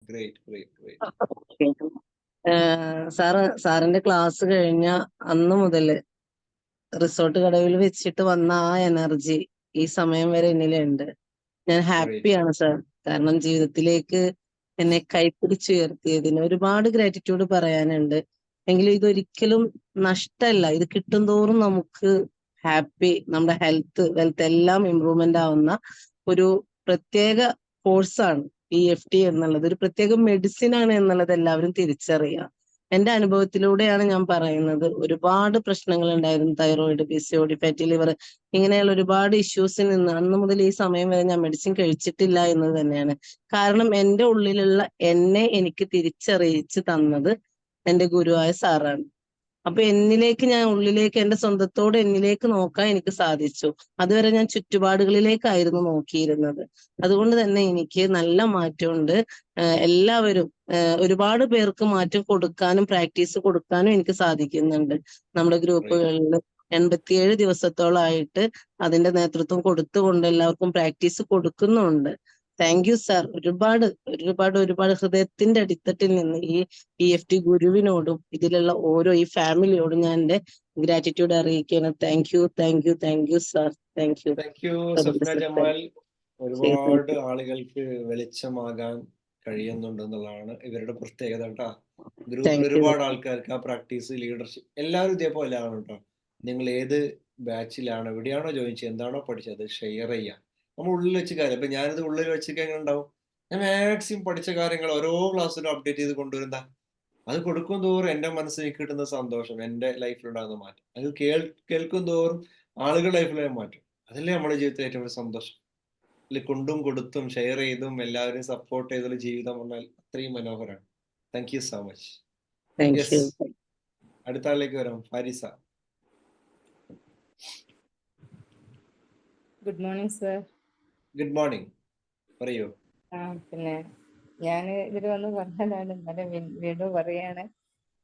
Great great great. സാറിന്റെ class കഴിഞ്ഞ അന്ന് മുതല് റിസോർട്ട് കടവിൽ വെച്ചിട്ട് വന്ന ആ എനർജി ഈ സമയം വരെ എന്നിലുണ്ട്. ഞാൻ ഹാപ്പിയാണ് സാർ. കാരണം ജീവിതത്തിലേക്ക് എന്നെ കൈപ്പിടിച്ചുയർത്തിയതിന് ഒരുപാട് ഗ്രാറ്റിറ്റ്യൂഡ് പറയാനുണ്ട്. എങ്കിലും ഇതൊരിക്കലും നഷ്ടല്ല. ഇത് കിട്ടും തോറും നമുക്ക് ഹാപ്പി, നമ്മുടെ വെൽത്ത് എല്ലാം ഇമ്പ്രൂവ്മെന്റ് ആവുന്ന ഒരു പ്രത്യേക കോഴ്സാണ് EFT എന്നുള്ളത്. ഒരു പ്രത്യേക മെഡിസിൻ ആണ് എന്നുള്ളത് എല്ലാവരും തിരിച്ചറിയുക. എന്റെ അനുഭവത്തിലൂടെയാണ് ഞാൻ പറയുന്നത്. ഒരുപാട് പ്രശ്നങ്ങൾ ഉണ്ടായിരുന്നു. തൈറോയിഡ്, PCOD, ഫാറ്റി ലിവർ, ഇങ്ങനെയുള്ള ഒരുപാട് ഇഷ്യൂസിൽ നിന്ന് അന്ന് മുതൽ ഈ സമയം വരെ ഞാൻ മെഡിസിൻ കഴിച്ചിട്ടില്ല എന്നത് തന്നെയാണ്. കാരണം എന്റെ ഉള്ളിലുള്ള എന്നെ എനിക്ക് തിരിച്ചറിയിച്ച് തന്നത് എന്റെ ഗുരുവായ സാറാണ്. അപ്പൊ ഞാൻ ഉള്ളിലേക്ക്, എന്റെ സ്വന്തത്തോട് എന്നിലേക്ക് നോക്കാൻ എനിക്ക് സാധിച്ചു. അതുവരെ ഞാൻ ചുറ്റുപാടുകളിലേക്കായിരുന്നു നോക്കിയിരുന്നത്. അതുകൊണ്ട് തന്നെ എനിക്ക് നല്ല മാറ്റമുണ്ട്. എല്ലാവരും ഒരുപാട് പേർക്ക് മാറ്റം കൊടുക്കാനും പ്രാക്ടീസ് കൊടുക്കാനും എനിക്ക് സാധിക്കുന്നുണ്ട്. നമ്മുടെ ഗ്രൂപ്പുകളിൽ 87 ദിവസത്തോളായിട്ട് അതിന്റെ നേതൃത്വം കൊടുത്തുകൊണ്ട് എല്ലാവർക്കും പ്രാക്ടീസ് കൊടുക്കുന്നുണ്ട്. Thank you sir. ഒരുപാട് ഒരുപാട് ഒരുപാട് ഹൃദയത്തിന്റെ അടിത്തട്ടിൽ നിന്ന് ഈ EFT ഗുരുവിനോടും ഇതിലുള്ള ഈ ഫാമിലിയോടും ഞാൻ എന്റെ ഗ്രാറ്റിറ്റ്യൂഡ് അറിയിക്കുകയാണ്. Thank you thank you thank you sir. Thank you. Thank U Swapna Jamal. ഒരുപാട് ആളുകൾക്ക് വെളിച്ചമാകാൻ കഴിയുന്നുണ്ടെന്നുള്ളതാണ് ഇവരുടെ പ്രത്യേകത കേട്ടോ. ഗ്രൂപ്പിൽ ഒരുപാട് ആൾക്കാർക്ക് ആ പ്രാക്ടീസ്, ലീഡർഷിപ്പ് എല്ലാവരും ഇതേപോലെ ആണ് കേട്ടോ. നിങ്ങൾ ഏത് ബാച്ചിലാണ്, എവിടെയാണോ ജോയിൻ ചെയ്യുക, എന്താണോ പഠിച്ചത് ഷെയർ ചെയ്യാം. നമ്മൾ ഉള്ളിൽ വെച്ച് കാര്യം. ഇപ്പൊ ഞാനിത് ഉള്ളിൽ വെച്ചൊക്കെ എങ്ങനെ ഉണ്ടാവും? ഞാൻ മാക്സിമം പഠിച്ച കാര്യങ്ങൾ ഓരോ ക്ലാസ്സിലും അപ്ഡേറ്റ് ചെയ്ത് കൊണ്ടുവരുന്ന, അത് കൊടുക്കും തോറും എന്റെ മനസ്സിൽ കിട്ടുന്ന സന്തോഷം, എന്റെ ലൈഫിലുണ്ടാകുന്ന മാറ്റം, അത് കേൾക്കും തോറും ആളുകളുടെ ലൈഫിലെ മാറ്റം, അതല്ലേ നമ്മുടെ ജീവിതത്തിൽ ഏറ്റവും വലിയ സന്തോഷം. കൊണ്ടും കൊടുത്തും ഷെയർ ചെയ്തും എല്ലാവരും സപ്പോർട്ട് ചെയ്തുള്ള ജീവിതം പറഞ്ഞാൽ അത്രയും മനോഹരമാണ്. Thank you so much. അടുത്ത ആളിലേക്ക് വരാം. Farisa. Good morning sir. Good morning. പറയൂ. പിന്നെ ഞാൻ ഇതിൽ വന്ന് പറഞ്ഞതാണ്, ഇന്നലെ വീണ്ടും പറയാണ്.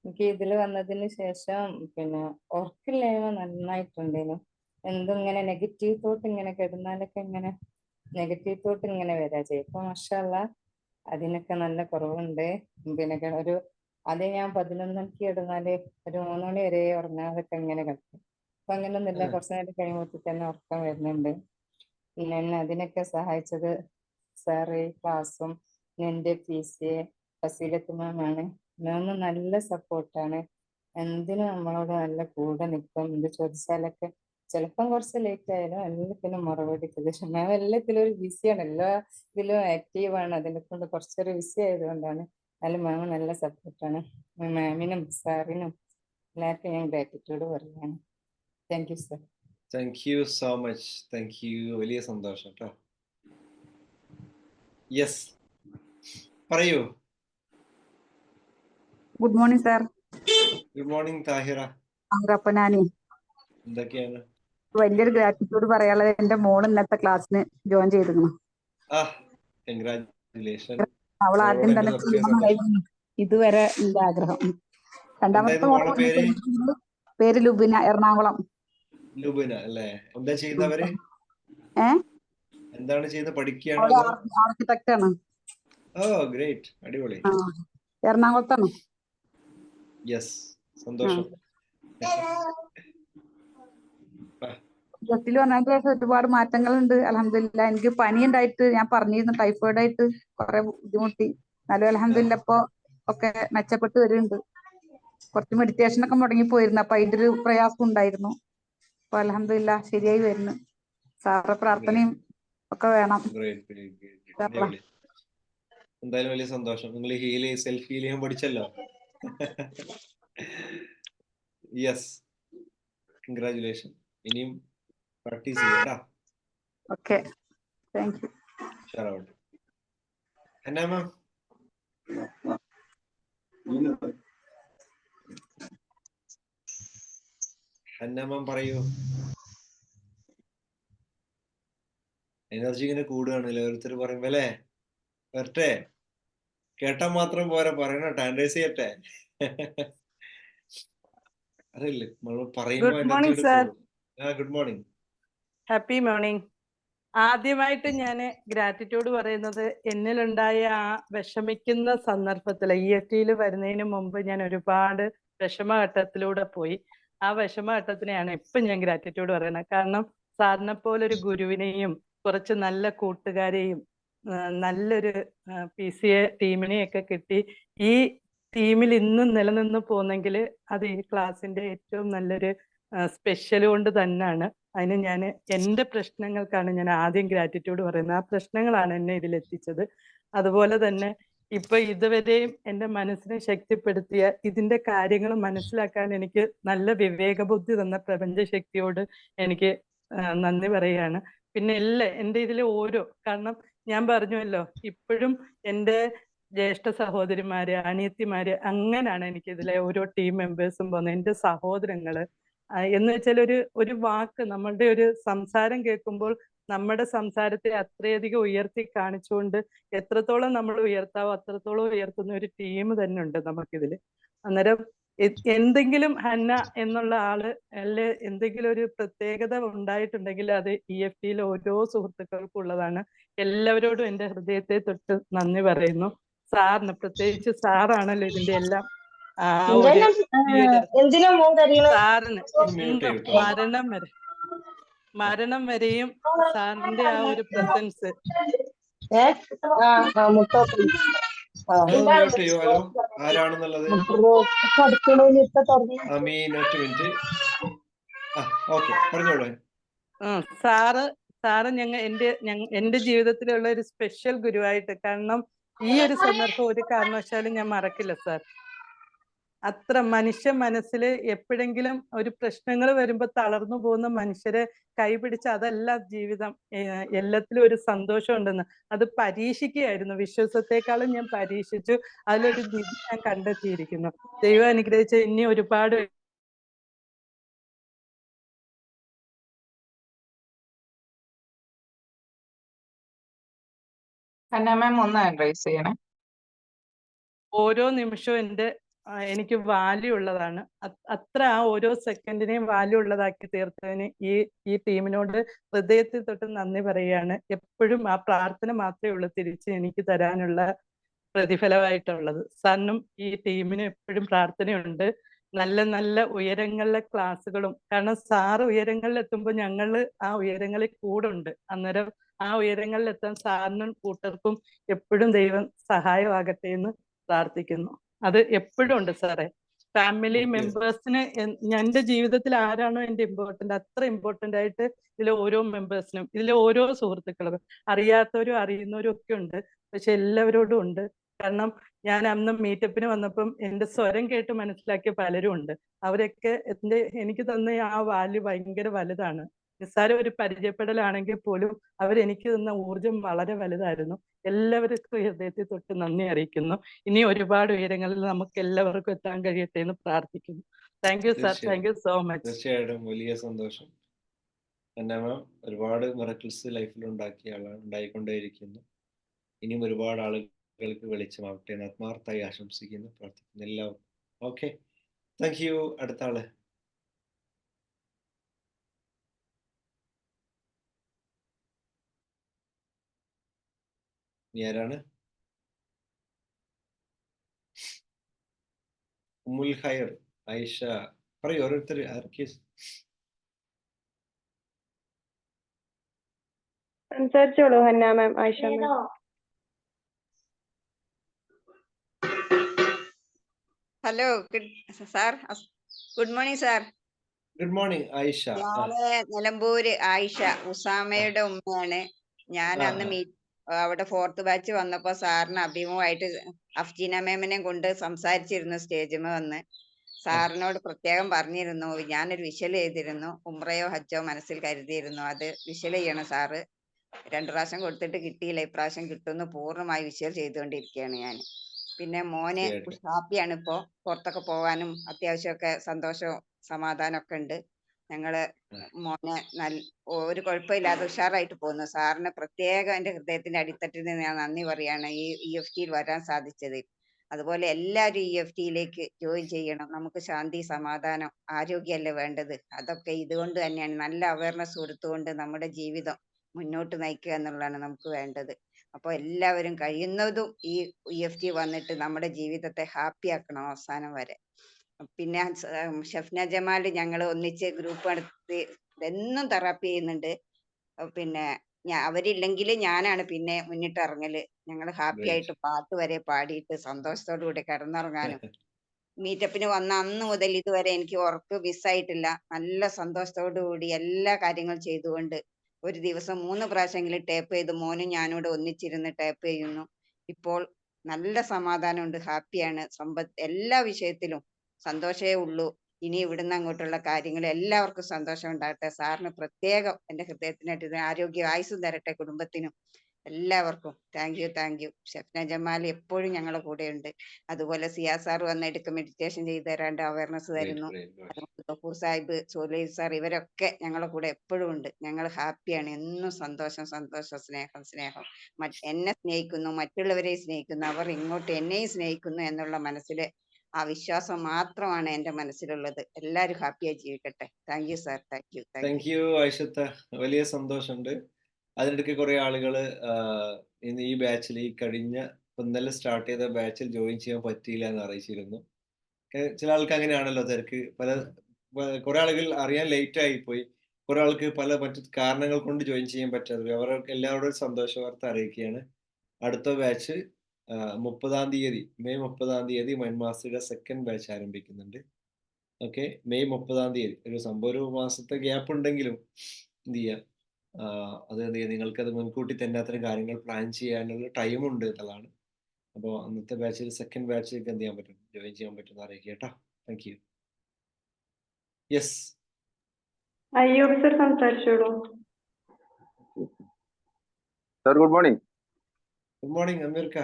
എനിക്ക് ഇതിൽ വന്നതിന് ശേഷം പിന്നെ ഉറക്കില്ലായ്മ നന്നായിട്ടുണ്ടേനു. ഇങ്ങനെ നെഗറ്റീവ് തോട്ട് ഇങ്ങനെ കിടന്നാലൊക്കെ ഇങ്ങനെ നെഗറ്റീവ് തോട്ട് ഇങ്ങനെ വരാ ചെയ്യും. ഇപ്പൊ മാഷാഅല്ലാഹ് അതിനൊക്കെ നല്ല കുറവുണ്ട്. പിന്നെ അത് ഞാൻ 11 മണിക്ക് കിടന്നാല് ഒരു 3 മണി വരെ ഉറങ്ങാതൊക്കെ ഇങ്ങനെ കിടക്കും. അപ്പൊ അങ്ങനെയൊന്നുമില്ല, കുറച്ചു നേരം കഴിയുമ്പോൾ തന്നെ ഉറക്കം വരുന്നുണ്ട്. പിന്നെ എന്നെ അതിനൊക്കെ സഹായിച്ചത് സാറ്, ക്ലാസ്സും എന്റെ ഫസീലത്ത് മാമാണ്. മാമ് നല്ല സപ്പോർട്ടാണ്. എന്തിനും നമ്മളോട് നല്ല കൂടെ നിൽക്കും. എന്ത് ചോദിച്ചാലൊക്കെ ചിലപ്പം കുറച്ച് ലേറ്റ് ആയാലും എല്ലാത്തിനും മറുപടി പക്ഷെ മാം എല്ലാത്തിലും ഒരു ബിസിയാണ്, എല്ലാ ഇതിലും ആക്റ്റീവാണ്. അതിനെ കൊണ്ട് കുറച്ചൊരു ബിസി ആയതുകൊണ്ടാണ്. അതിൽ മാമ് നല്ല സപ്പോർട്ടാണ്. മാമിനും സാറിനും എല്ലാവർക്കും ഞാൻ ഗ്രാറ്റിറ്റ്യൂഡ് പറയുകയാണ്. Thank you sir. Thank you so much. Thank you. വലിയ സന്തോഷം കേട്ടോ. യെസ്, പറയൂ. Good morning sir. Good morning Thahira. എന്തൊക്കെയാണ്? വലിയൊരു ഗ്രാറ്റിറ്റ്യൂഡ് പറയാനുള്ളത്, എന്റെ മോള് ഇന്നത്തെ ക്ലാസ്സിന് ജോയിൻ ചെയ്തിരുന്നു. അവൾ ആദ്യം തന്നെ ഇതുവരെ എന്റെ ആഗ്രഹം. രണ്ടാമത്തെ പേര് ലുബിന, എറണാകുളം. ലുബിന അല്ലേ? എന്താ ചെയ്യുന്നവര്? എന്താണ് ചെയ്യുന്നത്? പഠിക്കുകയാണോ? ആർക്കിടെക്ട് ആണ്. ഓ ഗ്രേറ്റ്, അടിപൊളി. എറണാകുളത്താണ്. യെസ്, സന്തോഷം. ജസ്റ്റിൽ വന്നതിന് ശേഷം ഒരുപാട് മാറ്റങ്ങളുണ്ട്. അൽഹംദുലില്ലാ. എനിക്ക് പനി ഉണ്ടായിട്ട് ഞാൻ പറഞ്ഞിരുന്നു, ടൈഫോയിഡ് ആയിട്ട് കുറെ ബുദ്ധിമുട്ടി. എന്നാലും അൽഹംദുലില്ലാ ഇപ്പൊ ഒക്കെ മെച്ചപ്പെട്ട് വരുന്നുണ്ട്. കുറച്ച് മെഡിറ്റേഷൻ ഒക്കെ മുടങ്ങി പോയിരുന്നു, അപ്പൊ അതിന്റെ ഒരു പ്രയാസം ഉണ്ടായിരുന്നു. അപ്പൊ അൽഹംദുലില്ലാ ശരിയായി വരുന്നു. സാറിന്റെ പ്രാർത്ഥനയും ഒക്കെ വേണം. എന്തായാലും വലിയ സന്തോഷം. നിങ്ങൾ സെൽഫ് ഹീൽ ചെയ്യാൻ പഠിച്ചല്ലോ. Yes, congratulation. ഇനിയും പ്രാക്ടീസ് ചെയ്യട്ടാ. Okay, thank you. ഷാറാവട്ടെ. എന്നാ മാം? എന്നാ മാം പറയൂ. എനർജി ഇങ്ങനെ കൂടുകയാണല്ലോ ഓരോരുത്തർ പറയുമ്പോ അല്ലേ? വരട്ടെ, കേട്ടാ മാത്രം പോരാ, പറയണോ? ടാൻഡേഴ്സ് ചെയ്യട്ടെ. അറിയില്ലേ, നമ്മൾ പറയുമ്പോ good morning sir. Good morning. Happy morning. ആദ്യമായിട്ട് ഞാൻ ഗ്രാറ്റിറ്റ്യൂഡ് പറയുന്നത് എന്നിലുണ്ടായ ആ വിഷമിക്കുന്ന സന്ദർഭത്തിൽ EFTയിൽ വരുന്നതിന് മുമ്പ് ഞാൻ ഒരുപാട് വിഷമഘട്ടത്തിലൂടെ പോയി. ആ വിഷമഘട്ടത്തിനെയാണ് ഇപ്പം ഞാൻ ഗ്രാറ്റിറ്റ്യൂഡ് പറയുന്നത്. കാരണം സാറിനെ പോലൊരു ഗുരുവിനെയും കുറച്ച് നല്ല കൂട്ടുകാരെയും നല്ലൊരു PCA ടീമിനെയൊക്കെ കിട്ടി. ഈ ടീമിൽ ഇന്നും നിലനിന്ന് പോകുന്നെങ്കിൽ അത് ഈ ക്ലാസ്സിന്റെ ഏറ്റവും നല്ലൊരു സ്പെഷ്യൽ കൊണ്ട് തന്നെയാണ്. അതിന് ഞാൻ എൻ്റെ പ്രശ്നങ്ങൾക്കാണ് ഞാൻ ആദ്യം ഗ്രാറ്റിറ്റ്യൂഡ് പറയുന്നത്. ആ പ്രശ്നങ്ങളാണ് എന്നെ ഇതിലെത്തിച്ചത്. അതുപോലെ തന്നെ ഇപ്പൊ ഇതുവരെയും എൻ്റെ മനസ്സിനെ ശക്തിപ്പെടുത്തിയ ഇതിന്റെ കാര്യങ്ങൾ മനസ്സിലാക്കാൻ എനിക്ക് നല്ല വിവേകബുദ്ധി തന്ന പ്രപഞ്ചശക്തിയോട് എനിക്ക് നന്ദി പറയുകയാണ്. പിന്നെ എൻ്റെ ഇതിലെ കാരണം ഞാൻ പറഞ്ഞുവല്ലോ, ഇപ്പോഴും എൻ്റെ ജ്യേഷ്ഠ സഹോദരിമാര്, അനിയത്തിമാര്, അങ്ങനെയാണ് എനിക്ക് ഇതിലെ ഓരോ ടീം മെമ്പേഴ്സും പോകുന്നത്. എൻ്റെ സഹോദരങ്ങള് എന്ന് വെച്ചാൽ ഒരു വാക്ക്, നമ്മളുടെ ഒരു സംസാരം കേൾക്കുമ്പോൾ നമ്മുടെ സംസാരത്തെ അത്രയധികം ഉയർത്തി കാണിച്ചുകൊണ്ട് എത്രത്തോളം നമ്മൾ ഉയർത്താവോ അത്രത്തോളം ഉയർത്തുന്ന ഒരു ടീം തന്നെ ഉണ്ട് നമുക്കിതിൽ. അന്നേരം എന്തെങ്കിലും ഹന്ന എന്നുള്ള ആള് അല്ലെ എന്തെങ്കിലും ഒരു പ്രത്യേകത ഉണ്ടായിട്ടുണ്ടെങ്കിൽ അത് EFTയിലെ ഓരോ സുഹൃത്തുക്കൾക്കും ഉള്ളതാണ്. എല്ലാവരോടും എൻ്റെ ഹൃദയത്തെ തൊട്ട് നന്ദി പറയുന്നു. സാറിന് പ്രത്യേകിച്ച് സാറാണല്ലോ ഇതിന്റെ എല്ലാം സാറിന് മരണം വരെയും സാറിന്റെ ആ ഒരു പ്രസൻസ്. ആരാണെന്നുള്ളത് സാറ് എന്റെ ജീവിതത്തിലുള്ള ഒരു സ്പെഷ്യൽ ഗുരുവായിട്ട്. കാരണം ഈ ഒരു സന്ദർഭം ഒരു കാരണവശാലും ഞാൻ മറക്കില്ല സാർ. അത്ര മനുഷ്യ മനസ്സിൽ എപ്പോഴെങ്കിലും ഒരു പ്രശ്നങ്ങൾ വരുമ്പോൾ തളർന്നു പോകുന്ന മനുഷ്യരെ കൈപിടിച്ച് അതല്ല ജീവിതം, എല്ലാത്തിലും ഒരു സന്തോഷം ഉണ്ടെന്ന് അത് പരീക്ഷിക്കുകയായിരുന്നു. വിശ്വാസത്തെക്കാളും ഞാൻ പരീക്ഷിച്ചു. അതിലൊരു നിധി ഞാൻ കണ്ടെത്തിയിരിക്കുന്നു. ദൈവം അനുഗ്രഹിച്ച ഇനി ഒരുപാട് ഓരോ നിമിഷവും എനിക്ക് വാല്യൂ ഉള്ളതാണ്. അത്ര ആ ഓരോ സെക്കൻഡിനെയും വാല്യൂ ഉള്ളതാക്കി തീർത്തതിന് ഈ ടീമിനോട് ഹൃദയത്തിൽ തൊട്ട് നന്ദി പറയുകയാണ്. എപ്പോഴും ആ പ്രാർത്ഥന മാത്രമേ ഉള്ളൂ തിരിച്ച് എനിക്ക് തരാനുള്ള പ്രതിഫലമായിട്ടുള്ളത്. സാറിനും ഈ ടീമിനും എപ്പോഴും പ്രാർത്ഥനയുണ്ട്. നല്ല നല്ല ഉയരങ്ങളിലെ ക്ലാസ്സുകളും, കാരണം സാറ് ഉയരങ്ങളിൽ എത്തുമ്പോൾ ഞങ്ങൾ ആ ഉയരങ്ങളിൽ കൂടെ ഉണ്ട്. അന്നേരം ആ ഉയരങ്ങളിൽ എത്താൻ സാറിനും കൂട്ടർക്കും എപ്പോഴും ദൈവം സഹായമാകട്ടെ എന്ന് പ്രാർത്ഥിക്കുന്നു. അത് എപ്പോഴും ഉണ്ട് സാറേ. ഫാമിലി മെമ്പേഴ്സിന് എൻ്റെ ജീവിതത്തിൽ ആരാണോ എൻ്റെ ഇമ്പോർട്ടൻ്റ്, അത്ര ഇമ്പോർട്ടൻ്റ് ആയിട്ട് ഇതിലെ ഓരോ മെമ്പേഴ്സിനും, ഇതിലെ ഓരോ സുഹൃത്തുക്കളും, അറിയാത്തവരും അറിയുന്നവരും ഒക്കെ ഉണ്ട്. പക്ഷെ എല്ലാവരോടും ഉണ്ട്. കാരണം ഞാൻ അന്ന് മീറ്റപ്പിന് വന്നപ്പം എൻ്റെ സ്വരം കേട്ട് മനസ്സിലാക്കിയ പലരും ഉണ്ട്. അവരൊക്കെ എനിക്ക് തന്ന ആ വാല്യൂ ഭയങ്കര വലുതാണ്. നിസ്സാരം ഒരു പരിചയപ്പെടലാണെങ്കിൽ പോലും അവരെനിക്ക് തന്ന ഊർജം വളരെ വലുതായിരുന്നു. എല്ലാവർക്കും ഹൃദയത്തിൽ തൊട്ട് നന്ദി അറിയിക്കുന്നു. ഇനി ഒരുപാട് ഉയരങ്ങളിൽ നമുക്ക് എല്ലാവർക്കും എത്താൻ കഴിയട്ടെ എന്ന് പ്രാർത്ഥിക്കുന്നു. Thank you sir, thank you so much. തീർച്ചയായിട്ടും വലിയ സന്തോഷം. ഒരുപാട് മിറക്കിൾസ് ലൈഫിൽ ഉണ്ടാക്കിയ ആളാണ്, ഉണ്ടായിക്കൊണ്ടേയിരിക്കുന്നു. ഇനിയും ഒരുപാട് ആളുകൾക്ക് വെളിച്ചമാവട്ടെ എന്ന് ആത്മാർത്ഥമായി ആശംസിക്കുന്നു, പ്രാർത്ഥിക്കുന്നു എല്ലാവർക്കും. Okay, thank you. അടുത്ത ആള് ആരാണ്? ഉമ്മുൽ ഖൈർ, ആയിഷ, പറയൂ ഓരോരുത്തർ ആർക്ക് സംസാരിച്ചോളൂ. Hanna ma'am, Ayisha ma'am. Hello sir, good morning sir. Good morning Ayisha. ഞാന് നിലമ്പൂര് ആയിഷ, ഉസാമയുടെ ഉമ്മയാണ്. ഞാൻ അന്ന് അവിടെ 4th ബാച്ച് വന്നപ്പോ സാറിന് അഭിമുഖമായിട്ട് അഫ്ജീന മാമിനെ കൊണ്ട് സംസാരിച്ചിരുന്നു. സ്റ്റേജിൽ വന്ന് സാറിനോട് പ്രത്യേകം പറഞ്ഞിരുന്നു, ഞാനൊരു വിഷ്വൽ ചെയ്തിരുന്നു, ഉംറയോ ഹജ്ജോ മനസ്സിൽ കരുതിയിരുന്നു, അത് വിഷ്വൽ ചെയ്യണം സാറ്. 2 പ്രാവശ്യം കൊടുത്തിട്ട് കിട്ടിയില്ല, ഇപ്രാവശ്യം കിട്ടുമെന്ന് പൂർണ്ണമായി വിഷ്വൽ ചെയ്തുകൊണ്ടിരിക്കുകയാണ് ഞാൻ. പിന്നെ മോന് ഹാപ്പിയാണ്, ഇപ്പോ പുറത്തൊക്കെ പോകാനും അത്യാവശ്യമൊക്കെ സന്തോഷവും സമാധാനമൊക്കെ ഉണ്ട്. ഞങ്ങള് മോനെ ഒരു കുഴപ്പമില്ലാതെ ഉഷാറായിട്ട് പോകുന്നു. സാറിന് പ്രത്യേകം എൻ്റെ ഹൃദയത്തിന്റെ അടിത്തട്ടിൽ നിന്ന് ഞാൻ നന്ദി പറയാണ് ഈ EFTയിൽ വരാൻ സാധിച്ചത്. അതുപോലെ എല്ലാവരും EFTയിലേക്ക് ജോയിൻ ചെയ്യണം. നമുക്ക് ശാന്തി, സമാധാനം, ആരോഗ്യമല്ലേ വേണ്ടത്. അതൊക്കെ ഇതുകൊണ്ട് തന്നെയാണ്. നല്ല അവയർനെസ് കൊടുത്തുകൊണ്ട് നമ്മുടെ ജീവിതം മുന്നോട്ട് നയിക്കുക എന്നുള്ളതാണ് നമുക്ക് വേണ്ടത്. അപ്പോൾ എല്ലാവരും കഴിയുന്നതും ഈ EFT വന്നിട്ട് നമ്മുടെ ജീവിതത്തെ ഹാപ്പി ആക്കണം അവസാനം വരെ. പിന്നെ ഷഫ്ന ജമാൽ ഞങ്ങൾ ഒന്നിച്ച് ഗ്രൂപ്പ് നടത്തി എന്നും തെറാപ്പി ചെയ്യുന്നുണ്ട്. പിന്നെ അവരില്ലെങ്കിൽ ഞാനാണ് പിന്നെ മുന്നിട്ട് ഇറങ്ങല്. ഞങ്ങൾ ഹാപ്പി Great. ആയിട്ട് പാട്ട് വരെ പാടിയിട്ട് സന്തോഷത്തോടു കൂടി കിടന്നുറങ്ങാനും മീറ്റപ്പിന് വന്ന അന്ന് മുതൽ ഇതുവരെ എനിക്ക് ഉറക്ക് മിസ്സായിട്ടില്ല. നല്ല സന്തോഷത്തോടു കൂടി എല്ലാ കാര്യങ്ങളും ചെയ്തുകൊണ്ട് ഒരു ദിവസം 3 പ്രാവശ്യമെങ്കിലും ടേപ്പ് ചെയ്ത് മോനും ഞാനൂടെ ഒന്നിച്ചിരുന്ന് ടേപ്പ് ചെയ്യുന്നു. ഇപ്പോൾ നല്ല സമാധാനമുണ്ട്, ഹാപ്പിയാണ്. എല്ലാ വിഷയത്തിലും സന്തോഷമേ ഉള്ളൂ. ഇനി ഇവിടുന്ന് അങ്ങോട്ടുള്ള കാര്യങ്ങൾ എല്ലാവർക്കും സന്തോഷം ഉണ്ടാകട്ടെ. സാറിന് പ്രത്യേകം എൻ്റെ ഹൃദയത്തിനായിട്ട് ആരോഗ്യ ആയുസ്സും തരട്ടെ കുടുംബത്തിനും എല്ലാവർക്കും. Thank you. ഷഫ്ന ജമാൽ എപ്പോഴും ഞങ്ങളുടെ കൂടെ ഉണ്ട്. അതുപോലെ സിയാ സാർ വന്ന് ഇടയ്ക്ക് മെഡിറ്റേഷൻ ചെയ്ത് തരാണ്ട് അവയർനെസ് Great, തരുന്നു. great, great. അതുപോലെ ഗഫൂർ സാഹിബ്, സോലൈ സാർ ഇവരൊക്കെ ഞങ്ങളുടെ കൂടെ എപ്പോഴും ഉണ്ട്. ഞങ്ങൾ ഹാപ്പിയാണ്. എന്നും സന്തോഷം, സ്നേഹം. എന്നെ സ്നേഹിക്കുന്നു, മറ്റുള്ളവരെ സ്നേഹിക്കുന്നു, അവർ ഇങ്ങോട്ട് എന്നെയും സ്നേഹിക്കുന്നു എന്നുള്ള മനസ്സിൽ ആ വിശ്വാസം മാത്രമാണ് എൻ്റെ മനസ്സിലുള്ളത്. എല്ലാവരും ഹാപ്പിയായി ജീവിക്കട്ടെ. Thank you sir. Thank you. Thank you ആയിഷത്ത. വലിയ സന്തോഷമുണ്ട്. അതിനിടയ്ക്ക് കുറെ ആളുകൾ ഇന്ന് ഈ ബാച്ചിൽ ഈ കഴിഞ്ഞ ഇന്നലെ സ്റ്റാർട്ട് ചെയ്ത ബാച്ചിൽ ജോയിൻ ചെയ്യാൻ പറ്റിയില്ല എന്ന് അറിയിച്ചിരുന്നു. ചില ആൾക്ക് അങ്ങനെയാണല്ലോ, തിരക്ക് കുറെ ആളുകൾ അറിയാൻ ലേറ്റ് ആയിപ്പോയി. കുറെ ആൾക്ക് പല മറ്റു കാരണങ്ങൾ കൊണ്ട് ജോയിൻ ചെയ്യാൻ പറ്റാതെ അവർക്ക് എല്ലാവരോടും സന്തോഷ വാർത്ത അറിയിക്കുകയാണ്. അടുത്ത ബാച്ച് 30-ാം തീയതി, മെയ് 30-ാം തീയതി മൻമാസിയുടെ സെക്കൻഡ് ബാച്ച് ആരംഭിക്കുന്നുണ്ട്. ഓക്കെ, മെയ് 30-ാം തീയതി. ഒരു മാസത്തെ ഗ്യാപ്പ് ഉണ്ടെങ്കിലും എന്ത് ചെയ്യാം, അത് എന്ത് ചെയ്യാം, നിങ്ങൾക്കത് മുൻകൂട്ടി തന്നെ അത്തരം കാര്യങ്ങൾ പ്ലാൻ ചെയ്യാനുള്ള ടൈമുണ്ട് എന്നുള്ളതാണ്. അപ്പോൾ അന്നത്തെ ബാച്ചിൽ സെക്കൻഡ് ബാച്ചിലേക്ക് എന്ത് ചെയ്യാൻ പറ്റും, ജോയിൻ ചെയ്യാൻ പറ്റുമെന്ന് അറിയിക്കുക കേട്ടോ. Thank you. Yes, Ayyub sir സംസാരിച്ചോളൂ. Sir good morning. Good morning അമീർക്ക.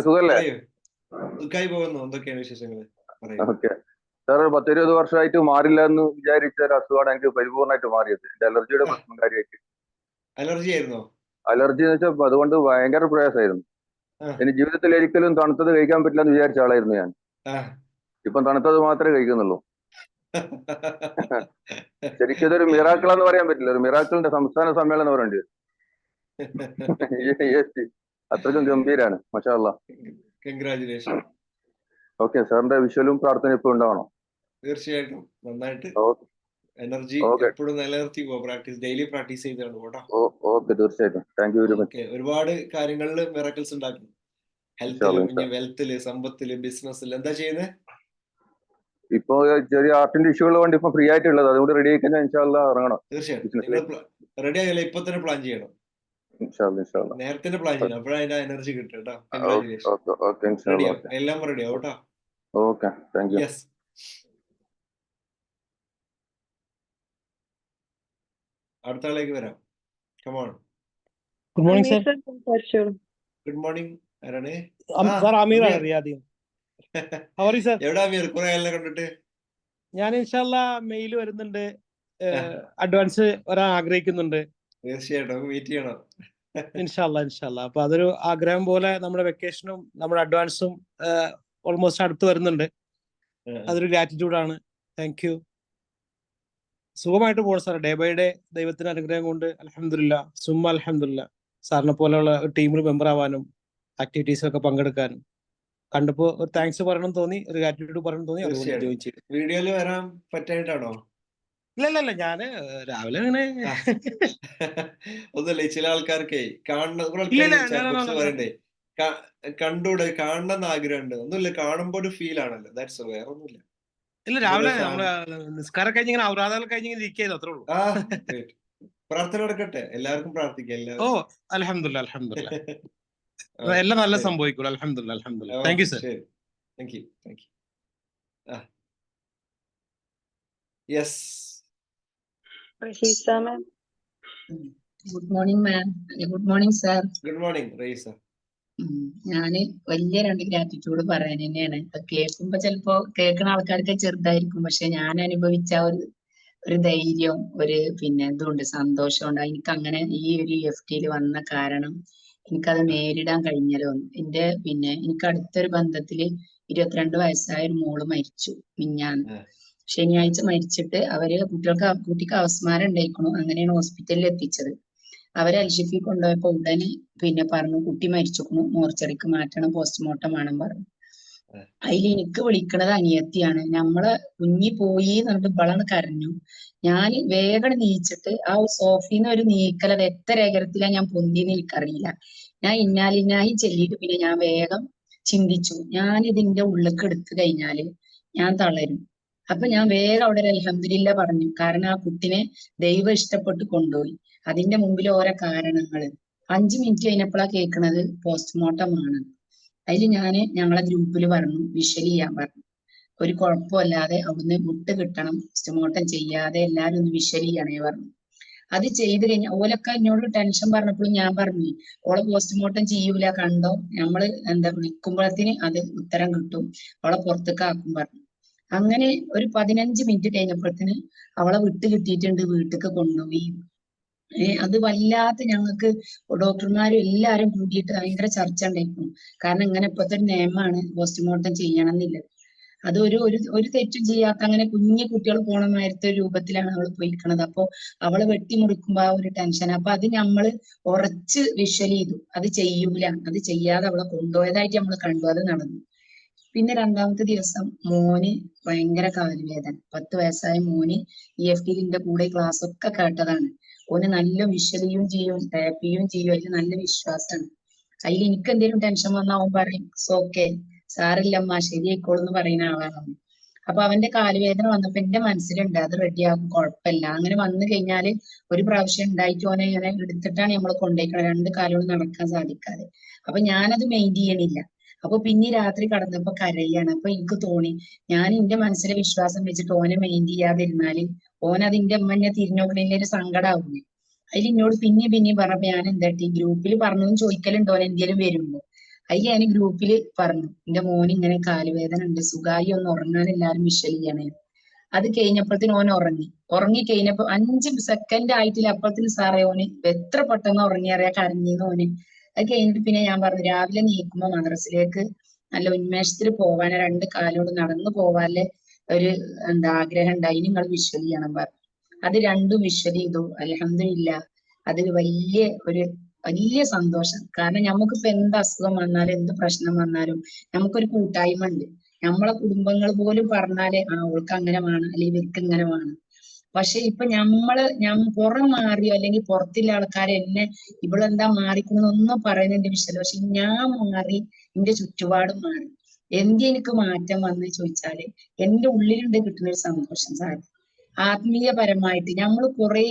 സുഖല്ലേ? സുഖമായി പോകുന്നു. എന്തൊക്കെയാണ് വിശേഷങ്ങൾ? ഓക്കെ സാർ, 10-20 വർഷമായിട്ട് മാറില്ല എന്ന് വിചാരിച്ച ഒരു അസുഖമാണ് എനിക്ക് പരിപൂർണമായിട്ട് മാറിയത്. എന്റെ അലർജിയുടെ പ്രശ്നം കാര്യമായിട്ട്. അലർജി ആയിരുന്നോ? അലർജി എന്ന് വെച്ചാൽ അതുകൊണ്ട് ഭയങ്കര പ്രയാസമായിരുന്നു. ഇനി ജീവിതത്തിൽ ഒരിക്കലും തണുത്തത് കഴിക്കാൻ പറ്റില്ല എന്ന് വിചാരിച്ച ആളായിരുന്നു ഞാൻ. ഇപ്പം തണുത്തത് മാത്രമേ കഴിക്കുന്നുള്ളൂ. ശരിക്കും ഇതൊരു മിറാക്കിൾ എന്ന് പറയാൻ പറ്റില്ല. ഒരു മിറാക്കിളിന്റെ സംസ്ഥാന സമ്മേളനം പറയേണ്ടി വരും. അത്രയ്ക്കും ഗംഭീരാണ്. മാഷാ അല്ലാഹ്. കൺഗ്രാജുലേഷൻ. ഓക്കെ, സാറിന്റെ വിഷ്വലും പ്രാർത്ഥന ഇപ്പൊ ഉണ്ടാവണം. തീർച്ചയായിട്ടും നന്നായിട്ട് എനർജി എപ്പോഴും നിലനിർത്തി പ്രാക്ടീസ്, ഡെയിലി പ്രാക്ടീസ് ചെയ്താണ് കേട്ടോ. ഓക്കെ, തീർച്ചയായിട്ടും. Thank you very much. ഒരുപാട് കാര്യങ്ങളിൽ മിറാക്കിൾസ് ഉണ്ടാക്കും. ഹെൽത്തില്, വെൽത്തില്, സമ്പത്തില്, ബിസിനസ്സിൽ. എന്താ ചെയ്യുന്നത്? ഇപ്പൊ ചെറിയ ആർട്ടിന്റെ ഇഷ്യൂകൾ കൊണ്ട് ഇപ്പൊ ഫ്രീ ആയിട്ടുള്ളത്, അതുകൊണ്ട് റെഡി ആയി കഴിഞ്ഞാൽ ഇൻഷാ അല്ലാഹ് ഇറങ്ങണം. തീർച്ചയായിട്ടും റെഡി ആയില്ല, ഇപ്പൊ തന്നെ പ്ലാൻ ചെയ്യണം. നേരത്തെ പ്ലാൻ ചെയ്യണം, അപ്പോഴതിന്റെ എനർജി കിട്ടും കേട്ടോ. എല്ലാം റെഡി ആവും കേട്ടോ. Okay, thank you. യെസ്, അടുത്ത ആളിലേക്ക് വരാം. Come on. Good morning sir. Good morning. ആരാണ്? സർ അമീർ ആണ്, റിയാദിൽ. How are you sir? എവിടാ അമീർ? കുറെ ആളെ കണ്ടിട്ട്. ഞാൻ ഇൻഷാല്ലാ മെയിൽ വരുന്നുണ്ട്, അഡ്വാൻസ് വരാൻ ആഗ്രഹിക്കുന്നുണ്ട്. തീർച്ചയായിട്ടും മീറ്റ് ചെയ്യണം. ഇൻഷാല്ലാ. അപ്പൊ അതൊരു ആഗ്രഹം പോലെ നമ്മുടെ വെക്കേഷനും നമ്മുടെ അഡ്വാൻസും ഓൾമോസ്റ്റ് അടുത്ത് വരുന്നുണ്ട്. അതൊരു ഗ്രാറ്റിറ്റ്യൂഡാണ്. Thank you. സുഖമായിട്ട് പോകണം സാർ. ഡേ ബൈ ഡേ ദൈവത്തിന്റെ അനുഗ്രഹം കൊണ്ട് അൽഹംദുലില്ലാ, സുമ്മ അൽഹംദുലില്ലാ, സാറിനെ പോലെയുള്ള ഒരു ടീമിൽ മെമ്പർ ആവാനും ആക്ടിവിറ്റീസിലൊക്കെ പങ്കെടുക്കാനും കണ്ടപ്പോ ഒരു താങ്ക്സ് പറയണം തോന്നി, ഒരു ഗ്രാറ്റിറ്റ്യൂഡ് പറയണം തോന്നി. അതുകൊണ്ട് ജോയിൻ ചെയ്തു. വീഡിയോയിൽ വരാൻ പറ്റായിട്ടാണോ? ഇല്ല, ഞാന് രാവിലെ അങ്ങനെ ഒന്നുമില്ല. ചില ആൾക്കാർക്ക് പറയണ്ടേ, കണ്ടൂടെ, കാണണമെന്ന് ആഗ്രഹമുണ്ട്. ഒന്നുമില്ല, കാണുമ്പോ ഒരു ഫീൽ ആണല്ലോ. ദാറ്റ്സ് വേറെ ഒന്നുമില്ല. ഇല്ല, രാവിലെ നമ്മള് നിസ്കാരം കഴിഞ്ഞ് ഇങ്ങനെ ഔറാദകൾ കഴിഞ്ഞ് ഇരിക്കുകയായിരുന്നു, അത്രേ ഉള്ളൂ. പ്രാർത്ഥന നടക്കട്ടെ, എല്ലാവർക്കും പ്രാർത്ഥിക്കാം. ഓ അൽഹംദുലില്ലാ. എല്ലാം നല്ല സംഭവിക്കുള്ളൂ. അൽഹംദുലില്ലാ. Thank you sir. Thank you. Yes, Raheesa ma'am. Good morning ma'am. Good morning sir. Good morning Raheesa. ഞാന് വലിയ 2 ഗ്രാറ്റിറ്റ്യൂഡ് പറയാൻ തന്നെയാണ്. കേൾക്കുമ്പോ ചിലപ്പോ കേൾക്കുന്ന ആൾക്കാർക്ക് ചെറുതായിരിക്കും, പക്ഷെ ഞാൻ അനുഭവിച്ച ഒരു ധൈര്യം, ഒരു ഇതുണ്ട്, സന്തോഷമുണ്ട്. എനിക്ക് അങ്ങനെ ഈ ഒരു EFTയിൽ വന്ന കാരണം എനിക്കത് നേരിടാൻ കഴിഞ്ഞല്ലോ. എനിക്ക് അടുത്തൊരു ബന്ധത്തില് 22 വയസ്സായ ഒരു മോള് മരിച്ചു മിഞ്ഞാന്ന്. ശനിയാഴ്ച മരിച്ചിട്ട് കുട്ടിക്ക് അവസ്മാരം ഉണ്ടായിക്കണു. അങ്ങനെയാണ് ഹോസ്പിറ്റലിൽ എത്തിച്ചത്. അവരെ അൽഷിഫി കൊണ്ടുപോയപ്പോ ഉടനെ പിന്നെ പറഞ്ഞു കുട്ടി മരിച്ചിരിക്കണു, മോർച്ചറിക്ക് മാറ്റണം, പോസ്റ്റ്മോർട്ടം വേണം പറഞ്ഞു. അതിൽ എനിക്ക് വിളിക്കണത് അനിയത്തിയാണ്. നമ്മളെ കുഞ്ഞി പോയി എന്ന് പറഞ്ഞിട്ട് ഇവളാണ് കരഞ്ഞു. ഞാൻ വേഗം നീച്ചിട്ട് ആ സോഫീന്ന് ഒരു നീക്കൽ, അത് എത്ര ഏകരത്തിലാണ് ഞാൻ പൊന്തിന്ന് എനിക്കറിയില്ല. ഞാൻ ഇന്നാലിന്നായി ചെല്ലിയിട്ട് പിന്നെ ഞാൻ വേഗം ചിന്തിച്ചു, ഞാൻ ഇതിന്റെ ഉള്ളിലേക്ക് എടുത്തു കഴിഞ്ഞാല് ഞാൻ തളരും. അപ്പൊ ഞാൻ വേഗം അവിടെ അൽഹംദുലില്ലാ പറഞ്ഞു. കാരണം ആ കുട്ടിനെ ദൈവം ഇഷ്ടപ്പെട്ട് കൊണ്ടുപോയി. അതിന്റെ മുമ്പിൽ ഓരോ കാരണങ്ങള്. 5 മിനിറ്റ് കഴിഞ്ഞപ്പോഴാ കേൾക്കണത് പോസ്റ്റ്മോർട്ടം ആണ്. അതിൽ ഞങ്ങളെ ഗ്രൂപ്പിൽ പറഞ്ഞു, വിഷ്വൽ ചെയ്യാൻ പറഞ്ഞു. ഒരു കുഴപ്പമില്ലാതെ അവിടുന്ന് വിട്ട് കിട്ടണം, പോസ്റ്റ്മോർട്ടം ചെയ്യാതെ എല്ലാരും ഒന്ന് വിഷ്വൽ ചെയ്യണേ പറഞ്ഞു. അത് ചെയ്ത് കഴിഞ്ഞാൽ ഓലൊക്കെ എന്നോട് ടെൻഷൻ പറഞ്ഞപ്പോഴും ഞാൻ പറഞ്ഞു, ഓളെ പോസ്റ്റ്മോർട്ടം ചെയ്യൂല, കണ്ടോ നമ്മള് വിളിക്കുമ്പോഴത്തിന് അത് ഉത്തരം കിട്ടും, അവളെ പുറത്തേക്ക് ആക്കും പറഞ്ഞു. അങ്ങനെ ഒരു 15 മിനിറ്റ് കഴിഞ്ഞപ്പോഴത്തിന് അവളെ വിട്ട് കിട്ടിയിട്ടുണ്ട്, വീട്ടിലേക്ക് കൊണ്ടുപോയി. അത് വല്ലാത്ത ഞങ്ങൾക്ക് ഡോക്ടർമാരും എല്ലാരും കൂടിയിട്ട് ഭയങ്കര ചർച്ച ഉണ്ടായിരുന്നു. കാരണം ഇങ്ങനെ ഇപ്പോഴത്തെ ഒരു നിയമമാണ് പോസ്റ്റ്മോർട്ടം ചെയ്യണം എന്നില്ല. അത് ഒരു തെറ്റും ചെയ്യാത്ത അങ്ങനെ കുഞ്ഞു കുട്ടികൾ പോണ മാതിരത്തെ രൂപത്തിലാണ് അവൾ പോയിരിക്കണത്. അപ്പൊ അവള് വെട്ടിമുറിക്കുമ്പോ ആ ഒരു ടെൻഷൻ. അപ്പൊ അത് നമ്മള് ഉറച്ച് വിഷ്വൽ ചെയ്തു, അത് ചെയ്യൂല, അത് ചെയ്യാതെ അവളെ കൊണ്ടുപോയതായിട്ട് നമ്മൾ കണ്ടു. അത് നടന്നു. പിന്നെ 2ാമത്തെ ദിവസം മോന് ഭയങ്കര കാലുവേദന. 10 വയസ്സായ മോന് EFTന്റെ കൂടെ ക്ലാസ് ഒക്കെ കേട്ടതാണ്. ഓന് നല്ല വിഷ്വലിയും ചെയ്യും, ടാപ്പിയും ചെയ്യും. അതിൽ നല്ല വിശ്വാസമാണ്. അതിൽ എനിക്ക് എന്തെങ്കിലും ടെൻഷൻ വന്നാൽ അവൻ പറയും ഓക്കെ സാറില്ലമ്മ ശരിയായിക്കോളും എന്ന് പറയുന്ന ആളാണ്. അപ്പൊ അവന്റെ കാലുവേദന വന്നപ്പോ എന്റെ മനസ്സിലുണ്ട് അത് റെഡിയാകും, കുഴപ്പമില്ല. അങ്ങനെ വന്നു കഴിഞ്ഞാല് ഒരു പ്രാവശ്യം ഉണ്ടായിട്ട് ഓനെ ഇങ്ങനെ എടുത്തിട്ടാണ് നമ്മൾ കൊണ്ടുപോയിക്കണം, 2 കാലുകളും നടക്കാൻ സാധിക്കാതെ. അപ്പൊ ഞാനത് മെയിൻ ചെയ്യണില്ല. അപ്പൊ പിന്നെ രാത്രി കടന്നപ്പോ കരയാണ്. അപ്പൊ എനിക്ക് തോന്നി, ഞാൻ എന്റെ മനസ്സിലെ വിശ്വാസം വെച്ചിട്ട് ഓനെ മെയിൻ ചെയ്യാതിരുന്നാല് ഓൻ അതിന്റെ അമ്മ തിരിഞ്ഞോക്കണേന്റെ ഒരു സങ്കടാവൂലേ. അതിൽ എന്നോട് പിന്നെയും പറഞ്ഞപ്പോ ഞാൻ എന്താട്ടി ഗ്രൂപ്പിൽ പറഞ്ഞതും ചോദിക്കലുണ്ടോ എന്തെങ്കിലും വരുമ്പോ. അതിൽ ഞാൻ ഗ്രൂപ്പിൽ പറഞ്ഞു, എന്റെ മോന് ഇങ്ങനെ കാലുവേദന ഉണ്ട്, സുഖായി ഒന്ന് ഉറങ്ങാൻ എല്ലാരും വിഷ്വൽ ചെയ്യണേ. അത് കഴിഞ്ഞപ്പോഴത്തേന് ഓൻ ഉറങ്ങി കഴിഞ്ഞപ്പോ 5 സെക്കൻഡ് ആയിട്ടില്ല, അപ്പഴത്തിന് സാറേ ഓന് എത്ര പെട്ടെന്ന് ഉറങ്ങിയറിയാ കരഞ്ഞീന്ന് ഓന്. അത് കഴിഞ്ഞിട്ട് പിന്നെ ഞാൻ പറഞ്ഞു, രാവിലെ നീക്കുമ്പോ മദ്രസിലേക്ക് നല്ല ഉന്മേഷത്തിൽ പോവാൻ 2 കാലോട് നടന്നു പോവാല്ലേ ഒരു ആഗ്രഹം ഉണ്ടായി, നിങ്ങൾ വിഷ്വൽ ചെയ്യണം പറഞ്ഞു. അത് 2ഉം വിഷ്വൽ ചെയ്തു. അൽഹംദുലില്ലാ അത് വലിയ സന്തോഷം. കാരണം നമുക്കിപ്പോ എന്ത് അസുഖം വന്നാലും എന്ത് പ്രശ്നം വന്നാലും നമുക്കൊരു കൂട്ടായ്മ ഉണ്ട്. നമ്മളെ കുടുംബങ്ങൾ പോലും പറഞ്ഞാല് അവൾക്ക് അങ്ങനെ വേണം അല്ലെങ്കിൽ ഇവർക്ക് ഇങ്ങനെ വേണം. പക്ഷെ ഇപ്പൊ പുറം മാറിയോ അല്ലെങ്കിൽ പുറത്തുള്ള ആൾക്കാരെ എന്നെ ഇവളെന്താ മാറിക്കുന്നൊന്നും പറയുന്നതിന്റെ വിഷയം. പക്ഷെ ഞാൻ മാറി, എന്റെ ചുറ്റുപാടും മാറി. എനിക്ക് മാറ്റം വന്ന് ചോദിച്ചാല് എന്റെ ഉള്ളിലുണ്ട് കിട്ടുന്ന ഒരു സന്തോഷം സാർ. ആത്മീയപരമായിട്ട് നമ്മൾ കുറേ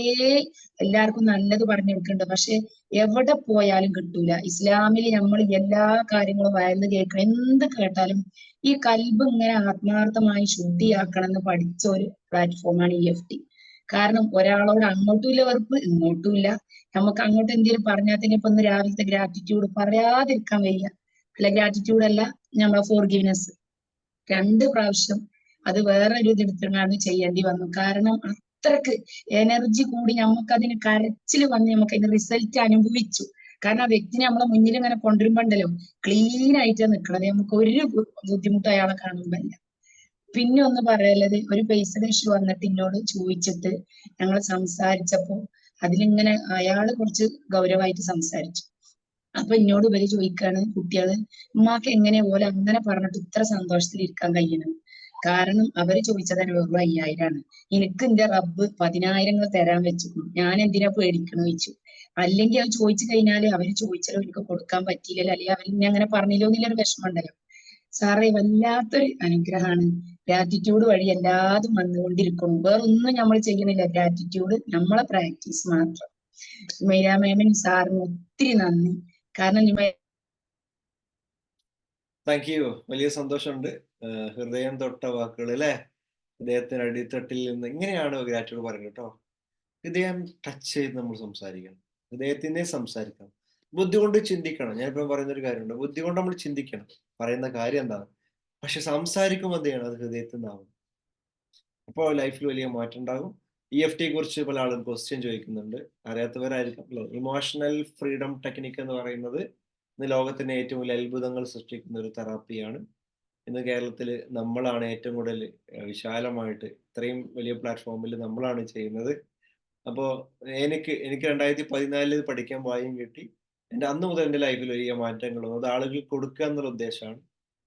എല്ലാവർക്കും നല്ലത് പറഞ്ഞു കൊടുക്കുന്നുണ്ട്, പക്ഷെ എവിടെ പോയാലും കിട്ടൂല. ഇസ്ലാമിൽ നമ്മൾ എല്ലാ കാര്യങ്ങളും വയന്ന് കേൾക്കണം, എന്ത് കേട്ടാലും ഈ കൽബ് ഇങ്ങനെ ആത്മാർത്ഥമായി ശുദ്ധിയാക്കണം എന്ന് പഠിച്ച ഒരു പ്ലാറ്റ്ഫോമാണ് EFT. കാരണം ഒരാളോട് അങ്ങോട്ടും ഇല്ല വെറുപ്പ്, ഇങ്ങോട്ടും ഇല്ല. നമുക്ക് അങ്ങോട്ട് എന്തെങ്കിലും പറഞ്ഞാൽ തന്നെ ഇപ്പൊ ഒന്ന് രാവിലത്തെ ഗ്രാറ്റിറ്റ്യൂഡ് പറയാതിരിക്കാൻ വയ്യ. അല്ല ഗ്രാറ്റിറ്റ്യൂഡ് അല്ല, നമ്മളെ ഫോർഗിവ്നെസ് 2 പ്രാവശ്യം അത് വേറെ ഒരു ഇതെടുത്തിട്ടാണ് ചെയ്യേണ്ടി വന്നു. കാരണം അത്രക്ക് എനർജി കൂടി നമുക്ക് അതിന് കരച്ചിൽ വന്ന് നമുക്ക് അതിന്റെ റിസൾട്ട് അനുഭവിച്ചു. കാരണം ആ വ്യക്തിനെ നമ്മളെ മുന്നിൽ ഇങ്ങനെ കൊണ്ടുവരുമ്പോണ്ടല്ലോ ക്ലീൻ ആയിട്ട് നിൽക്കണത്, നമുക്ക് ഒരു ബുദ്ധിമുട്ട് അയാളെ കാണുമ്പോഴല്ല. പിന്നെ ഒന്ന് പറയലത്, ഒരു പൈസയുടെ ഇഷ്യൂ വന്നിട്ട് എന്നോട് ചോദിച്ചിട്ട് ഞങ്ങൾ സംസാരിച്ചപ്പോ അതിലിങ്ങനെ അയാള് കുറച്ച് ഗൗരവമായിട്ട് സംസാരിച്ചു. അപ്പൊ എന്നോട് ഇവര് ചോദിക്കാണ് കുട്ടികള്, ഉമ്മാക്ക് എങ്ങനെ പോലെ അങ്ങനെ പറഞ്ഞിട്ട് ഇത്ര സന്തോഷത്തിൽ ഇരിക്കാൻ കഴിയണം. കാരണം അവര് ചോദിച്ചതിന് വെറും 5000 എനിക്ക് എന്റെ റബ്ബ് 10,000 തരാൻ വെച്ചിരുന്നു, ഞാൻ എന്തിനാ പേടിക്കണ ചോദിച്ചു. അല്ലെങ്കിൽ അത് ചോദിച്ചു കഴിഞ്ഞാല് അവര് ചോദിച്ചാലോ എനിക്ക് കൊടുക്കാൻ പറ്റിയില്ലല്ലോ, അല്ലെങ്കിൽ അവര് അങ്ങനെ പറഞ്ഞില്ലോ എന്നുള്ളൊരു വിഷമം ഉണ്ടല്ലോ. സാറേ വല്ലാത്തൊരു അനുഗ്രഹമാണ്. ഗ്രാറ്റിറ്റ്യൂഡ് വഴി എല്ലാതും വന്നുകൊണ്ടിരിക്കണം. വേറൊന്നും നമ്മൾ ചെയ്യണില്ല, ഗ്രാറ്റിറ്റ്യൂഡ് നമ്മളെ പ്രാക്ടീസ് മാത്രം. മീരാ മേമിനും സാറിന് ഒത്തിരി നന്ദി. കാരണം താങ്ക് യു. വലിയ സന്തോഷമുണ്ട്. ഹൃദയം തൊട്ട വാക്കുകൾ അല്ലേ, ഹൃദയത്തിന് അടിത്തട്ടിൽ നിന്ന് ഇങ്ങനെയാണ് ഗ്രാറ്റിറ്റ്യൂഡ് പറയുന്നത് കേട്ടോ. ഹൃദയം ടച്ച് ചെയ്ത് നമ്മൾ സംസാരിക്കണം, ഹൃദയത്തിനെ സംസാരിക്കണം, ബുദ്ധി കൊണ്ട് ചിന്തിക്കണം. ഞാനിപ്പോൾ പറയുന്നൊരു കാര്യമുണ്ട്, ബുദ്ധി കൊണ്ട് നമ്മൾ ചിന്തിക്കണം പറയുന്ന കാര്യം എന്താണ്, പക്ഷെ സംസാരിക്കുമ്പോൾ എന്ത് ചെയ്യണം, അത് ഹൃദയത്തിൽ നിന്നാവും. അപ്പോൾ ലൈഫിൽ വലിയ മാറ്റം ഉണ്ടാകും. EFT കുറിച്ച് പല ആളും ക്വസ്റ്റ്യൻ ചോദിക്കുന്നുണ്ട്, അറിയാത്തവരായിരിക്കും അല്ലേ. ഇമോഷണൽ ഫ്രീഡം ടെക്നിക്ക് എന്ന് പറയുന്നത് ഇന്ന് ലോകത്തിന്റെ ഏറ്റവും വലിയ അത്ഭുതങ്ങൾ സൃഷ്ടിക്കുന്ന ഒരു തെറാപ്പിയാണ്. ഇന്ന് കേരളത്തിൽ നമ്മളാണ് ഏറ്റവും കൂടുതൽ വിശാലമായിട്ട് ഇത്രയും വലിയ പ്ലാറ്റ്ഫോമിൽ നമ്മളാണ് ചെയ്യുന്നത്. അപ്പോൾ എനിക്ക് 2014 പഠിക്കാൻ ഭാഗ്യം കിട്ടി. അന്ന് മുതൽ എൻ്റെ ലൈഫിൽ വലിയ മാറ്റങ്ങൾ വന്നു. അത് ആളുകൾക്ക് കൊടുക്കുക എന്നുള്ള ഉദ്ദേശമാണ്.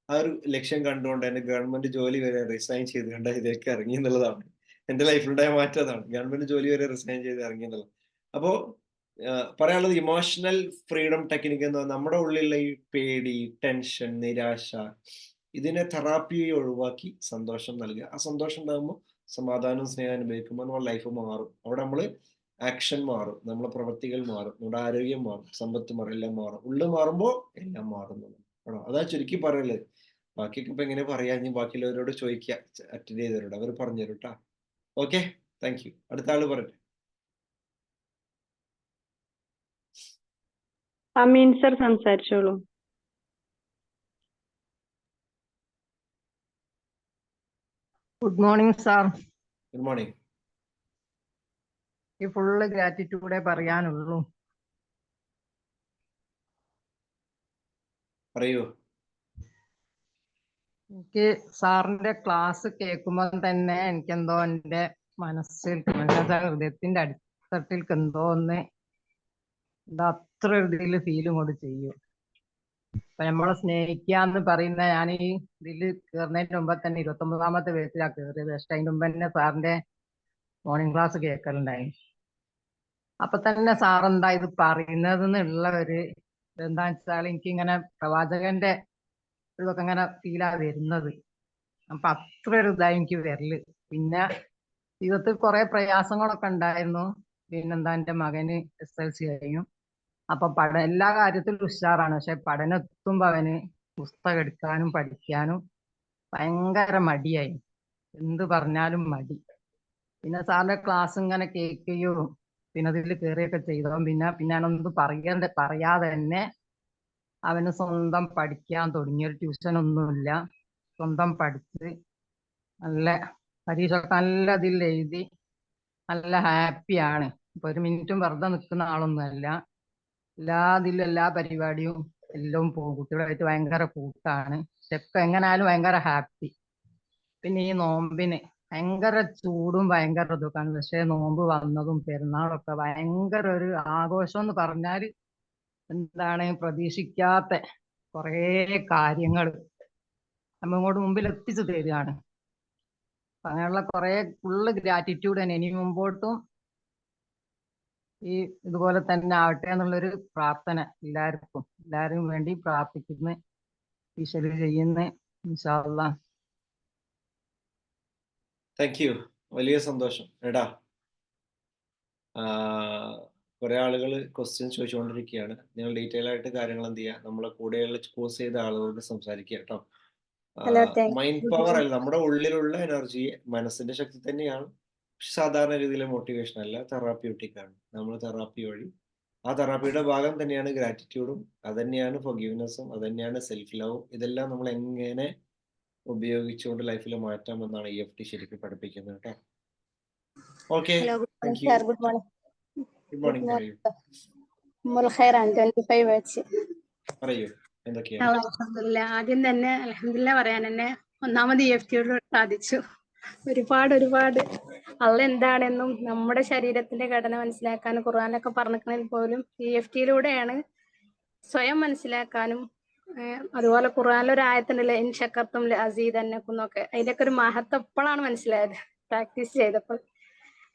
ആ ഒരു ലക്ഷ്യം കണ്ടുകൊണ്ട് എൻ്റെ ഗവൺമെന്റ് ജോലി വരെ റിസൈൻ ചെയ്തുകൊണ്ട് ഇതിലേക്ക് ഇറങ്ങി എന്നുള്ളതാണ് എൻ്റെ ലൈഫിലുണ്ടായ മാറ്റം. അതാണ്, ഗവൺമെന്റ് ജോലി വരെ റിസൈൻ ചെയ്ത് ഇറങ്ങി എന്നുള്ളത്. അപ്പോൾ പറയാനുള്ളത് ഇമോഷണൽ ഫ്രീഡം ടെക്നിക്ക് എന്ന് പറഞ്ഞാൽ നമ്മുടെ ഉള്ളിലുള്ള ഈ പേടി, ടെൻഷൻ, നിരാശ, ഇതിനെ തെറാപ്പി ഒഴിവാക്കി സന്തോഷം നൽകുക. ആ സന്തോഷം ഉണ്ടാകുമ്പോൾ സമാധാനവും സ്നേഹം അനുഭവിക്കുമ്പോൾ നമ്മുടെ ലൈഫ് മാറും. അവിടെ നമ്മൾ ആക്ഷൻ മാറും, നമ്മളെ പ്രവൃത്തികൾ മാറും, നമ്മുടെ ആരോഗ്യം മാറും, സമ്പത്ത് മാറും, എല്ലാം മാറും. ഉള്ളിൽ മാറുമ്പോൾ എല്ലാം മാറുന്നു. ആണോ? അതാ ചുരുക്കി പറയുള്ളത്. ബാക്കിയൊക്കെ ഇപ്പൊ എങ്ങനെ പറയാ, ഇനി ബാക്കിയുള്ളവരോട് ചോദിക്കുക, അറ്റൻഡ് ചെയ്തവരോട്, അവർ പറഞ്ഞു തരും കേട്ടോ. Okay, thank you. അടുത്ത ആള് പറയട്ടെ. അമീൻ സർ സംസാരിച്ചോളൂ. Good morning sir. Good morning. ഈ ഫുള്ള് ഗ്രാറ്റിറ്റ്യൂഡേ പറയാനുള്ളൂ. പറയൂ. എനിക്ക് സാറിന്റെ ക്ലാസ് കേൾക്കുമ്പോൾ തന്നെ എനിക്കെന്തോ എൻ്റെ മനസ്സിൽ ഹൃദയത്തിന്റെ അടിത്തട്ടിൽ എന്തോ ഒന്ന് എന്താ അത്ര ഇതിൽ ഫീലും കൊണ്ട് ചെയ്യും. അപ്പൊ നമ്മളെ സ്നേഹിക്കാന്ന് പറയുന്ന ഞാൻ ഈ ഇതിൽ കയറുന്നതിന് മുമ്പ് തന്നെ 29ാമത്തെ വയസ്സിലാണ് കയറിയത്. പക്ഷെ അതിന് മുമ്പ് തന്നെ സാറിന്റെ മോർണിംഗ് ക്ലാസ് കേൾക്കലുണ്ടായി. അപ്പൊ തന്നെ സാറെന്താ ഇത് പറയുന്നതെന്നുള്ള ഒരു എന്താന്ന് വെച്ചാൽ എനിക്കിങ്ങനെ പ്രവാചകന്റെ ഇതൊക്കെ ഇങ്ങനെ ഫീലാ വരുന്നത്. അപ്പൊ അത്ര ഒരു ഇതായി എനിക്ക് വരല്. പിന്നെ ജീവിതത്തിൽ കുറെ പ്രയാസങ്ങളൊക്കെ ഉണ്ടായിരുന്നു. പിന്നെന്താ എൻ്റെ മകന് SLC കഴിഞ്ഞു. അപ്പൊ എല്ലാ കാര്യത്തിലും ഉഷാറാണ്. പക്ഷെ പഠനം എത്തുമ്പോ അവന് പുസ്തകം എടുക്കാനും പഠിക്കാനും ഭയങ്കര മടിയായി. എന്ത് പറഞ്ഞാലും മടി. പിന്നെ സാറിന്റെ ക്ലാസ് ഇങ്ങനെ കേൾക്കുകയോ പിന്നെ അതിൽ കയറിയൊക്കെ ചെയ്തോ പിന്നെ ഞാനൊന്നും പറയാതെ തന്നെ അവന് സ്വന്തം പഠിക്കാൻ തുടങ്ങി. ഒരു ട്യൂഷൻ ഒന്നുമില്ല, സ്വന്തം പഠിച്ച് നല്ല പരീക്ഷ നല്ല ഇതിൽ എഴുതി നല്ല ഹാപ്പിയാണ്. ഇപ്പൊ ഒരു മിനിറ്റും വെറുതെ നിൽക്കുന്ന ആളൊന്നുമല്ല. എല്ലാ പരിപാടിയും എല്ലാം പോകും. കുട്ടികളായിട്ട് ഭയങ്കര കൂട്ടാണ്. ചെക്ക എങ്ങനായാലും ഭയങ്കര ഹാപ്പി. പിന്നെ ഈ നോമ്പിന് ഭയങ്കര ചൂടും ഭയങ്കര ഇതൊക്കെയാണ്. പക്ഷെ നോമ്പ് വന്നതും പെരുന്നാളൊക്കെ ഭയങ്കര ഒരു ആഘോഷം എന്ന് പറഞ്ഞാൽ എന്താണ് പ്രതീക്ഷിക്കാത്ത കുറേ കാര്യങ്ങൾ നമ്മളിങ്ങോട്ട് മുമ്പിൽ എത്തിച്ചു തരികയാണ്. അങ്ങനെയുള്ള കുറെ ഫുള്ള് ഗ്രാറ്റിറ്റ്യൂഡ് തന്നെ. ഇനി മുമ്പോട്ടും ഈ ഇതുപോലെ തന്നെ ആവട്ടെ എന്നുള്ളൊരു പ്രാർത്ഥന എല്ലാവരും വേണ്ടി പ്രാർത്ഥിക്കുന്നു, ഈശ്വര ചെയ്യുന്നു. ഇൻഷാ അല്ലാഹ്. Thank you. വലിയ സന്തോഷം. എടാ, കുറെ ആളുകൾ ക്വസ്റ്റ്യൻ ചോദിച്ചുകൊണ്ടിരിക്കുകയാണ്. നിങ്ങൾ ഡീറ്റെയിൽ ആയിട്ട് കാര്യങ്ങൾ എന്ത് ചെയ്യുക, നമ്മളെ കൂടെയുള്ള കോഴ്സ് ചെയ്ത ആളുകളോട് സംസാരിക്കുക കേട്ടോ. മൈൻഡ് പവർ അല്ല, നമ്മുടെ ഉള്ളിലുള്ള എനർജി മനസ്സിന്റെ ശക്തി തന്നെയാണ്. പക്ഷെ സാധാരണ രീതിയിലെ മോട്ടിവേഷൻ അല്ല, തെറാപ്യൂട്ടിക് ആണ്. നമ്മൾ തെറാപ്പി വഴി ആ തെറാപ്പിയുടെ ഭാഗം തന്നെയാണ് ഗ്രാറ്റിറ്റ്യൂഡും, അത് തന്നെയാണ് ഫൊർഗീവ്നെസ്സും, അത് തന്നെയാണ് സെൽഫ് ലവും. ഇതെല്ലാം നമ്മൾ എങ്ങനെ ഉപയോഗിച്ചുകൊണ്ട് ലൈഫിൽ മാറ്റാമെന്നാണ് EFT ശരിക്കും പഠിപ്പിക്കുന്നത് കേട്ടോ. Okay, thank U. Good morning. പറയൂ എന്തൊക്കെയാണ്. ആദ്യം തന്നെ അൽഹംദുലില്ലാ പറയാൻ തന്നെ ഒന്നാമത് EFTയോട് സാധിച്ചു. ഒരുപാട് അള്ള എന്താണെന്നും നമ്മുടെ ശരീരത്തിന്റെ ഘടന മനസ്സിലാക്കാനും ഖുർആനിലൊക്കെ പറഞ്ഞിരിക്കണതിൽ പോലും EFTയിലൂടെയാണ് സ്വയം മനസ്സിലാക്കാനും. അതുപോലെ ഖുർആനിലൊരു ആയത്തുണ്ടല്ലോ, ഇൻ ശക്കർത്തും ലഅസീദന്നക്കും എന്നൊക്കെ. അതിന്റെയൊക്കെ ഒരു മഹത്വം ഇപ്പോഴാണ് മനസ്സിലായത്, പ്രാക്ടീസ് ചെയ്തപ്പോൾ.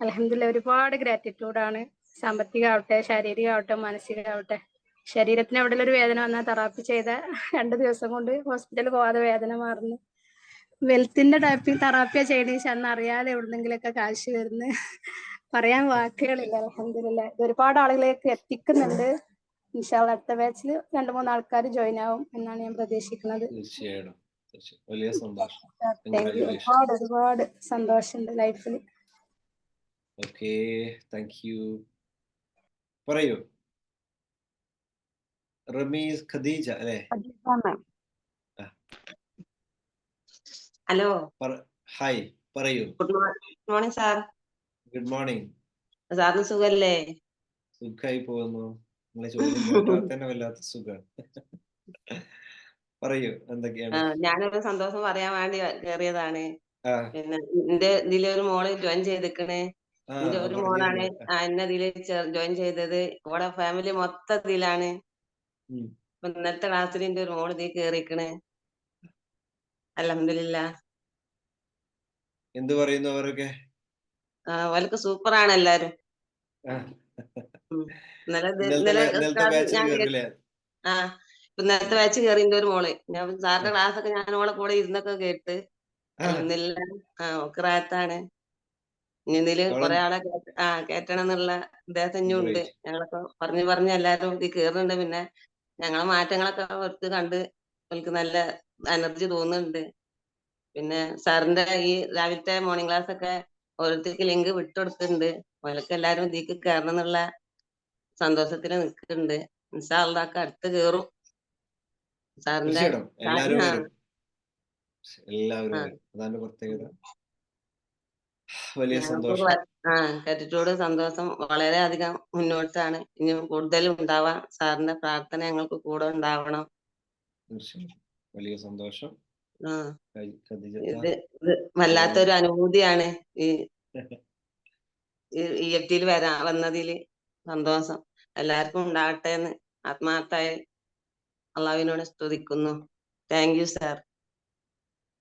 അൽഹംദുലില്ലാ ഒരുപാട് ഗ്രാറ്റിറ്റ്യൂഡാണ്. സാമ്പത്തികമാവട്ടെ, ശാരീരികമാവട്ടെ, മാനസികമാവട്ടെ. ശരീരത്തിന് എവിടെയുള്ള ഒരു വേദന വന്നാൽ തെറാപ്പി ചെയ്ത 2 ദിവസം കൊണ്ട് ഹോസ്പിറ്റലിൽ പോവാതെ വേദന മാറുന്നു. വെൽത്തിന്റെ തെറാപ്പിയാ ചെയ്യണേച്ച് അന്ന് അറിയാതെ എവിടുന്നെങ്കിലൊക്കെ കാശ് വരുന്നു. പറയാൻ വാക്കുകളില്ല. അൽഹംദുലില്ലാ ഇത് ഒരുപാട് ആളുകളിലേക്ക് എത്തിക്കുന്നുണ്ട്. ഇൻഷാ അല്ലാഹ് അടുത്ത ബാച്ചിൽ 2-3 ആൾക്കാർ ജോയിൻ ആവും എന്നാണ് ഞാൻ പ്രതീക്ഷിക്കുന്നത്. തീർച്ചയായിട്ടും. വലിയ സന്തോഷം. ഒരുപാട് സന്തോഷമുണ്ട് ലൈഫിൽ. Okay, thank U. പറയൂ. റമീസ് ഖദീജ അല്ലേ? ഹലോ, ഹായ്, പറയൂ. Good morning sir. Good morning. സാറിന് സുഖല്ലേ? സുഖമായി പോകുന്നു. നിങ്ങളെ ചോദ്യം കേട്ടാൽ തന്നെ വല്ലാത്ത സുഖമാണ്. പറയൂ എന്തൊക്കെയാണ്? ഞാനൊരു സന്തോഷം പറയാൻ വേണ്ടി കയറിയതാണ്. ആ പിന്നെ എന്റെ ഇതിലൊരു മോള് ജോയിൻ ചെയ്തിക്കണ്. ആ എന്റെ ഒരു മോളാണ് പറഞ്ഞിരുന്നു. എന്നെ ഇതില് ജോയിൻ ചെയ്തത്. ഓടെ ഫാമിലി മൊത്തത്തിലാണ്. ഉം. ഇപ്പൊ ഇന്നലത്തെ ക്ലാസ്സിൽ എന്റെ ഒരു മോള് ഇതിൽ കേറിക്കണ്. അൽഹംദുലില്ലാ. എന്ത് പറയുന്നു അവരൊക്കെ? അവർക്ക് സൂപ്പറാണ് എല്ലാരും. ആ. ഉം. ഇന്നലെ ഇന്നലത്തെ ക്ലാസ് ബാച്ചിൽ ഞാൻ കയറില്ലേ? ആ ഇപ്പൊ ഇന്നലത്തെ ബാച്ച് കയറി എന്റെ ഒരു മോള്. ഞാൻ സാറിന്റെ ക്ലാസ് ഒക്കെ ഞാൻ ഓളെ കൂടെ ഇരുന്നൊക്കെ കേട്ട്. അൽഹംദുലില്ലാ. ഓക്ക് റാഹത്താണ്. ഇനി ഇതില് കുറെ ആളെ കേറ്റണം എന്നുള്ള ഉദ്ദേശം ഇനിയും ഉണ്ട്. ഞങ്ങളൊക്കെ പറഞ്ഞ് എല്ലാരും ഇത് കേറുന്നുണ്ട്. പിന്നെ ഞങ്ങളെ മാറ്റങ്ങളൊക്കെ അവർക്ക് കണ്ട് അവർക്ക് നല്ല എനർജി തോന്നുന്നുണ്ട്. പിന്നെ സാറിന്റെ ഈ രാവിലത്തെ മോർണിംഗ് ക്ലാസ് ഒക്കെ ഓരോരുത്തർക്ക് ലിങ്ക് വിട്ടുകൊടുക്കുന്നുണ്ട്. അവരൊക്കെ എല്ലാരും ഇതിക്ക് കയറണം എന്നുള്ള സന്തോഷത്തിൽ നിൽക്കുന്നുണ്ട്. ഇൻഷാ അള്ളാഹ് അടുത്ത് കേറും. സാറിന്റെ തീർച്ചയായിട്ടും എല്ലാവരും വരും. എല്ലാവരും വരും. അതാണ് പ്രത്യേകത. വലിയ സന്തോഷം. കാറ്റിറ്റ്യൂഡ് സന്തോഷം വളരെയധികം മുന്നോട്ടാണ്. ഇനി കൂടുതലും ഉണ്ടാവാം. സാറിന്റെ പ്രാർത്ഥന ഞങ്ങൾക്ക് കൂടെ ഉണ്ടാവണം. തീർച്ചയായിട്ടും വലിയ സന്തോഷം. ഇത് വല്ലാത്തൊരു അനുഭൂതിയാണ് ഈ EFT വന്നതില് സന്തോഷം. എല്ലാവർക്കും ഉണ്ടാകട്ടെ എന്ന് ആത്മാർത്ഥമായി അള്ളാഹുവിനോട് സ്തുതിക്കുന്നു. Thank you sir.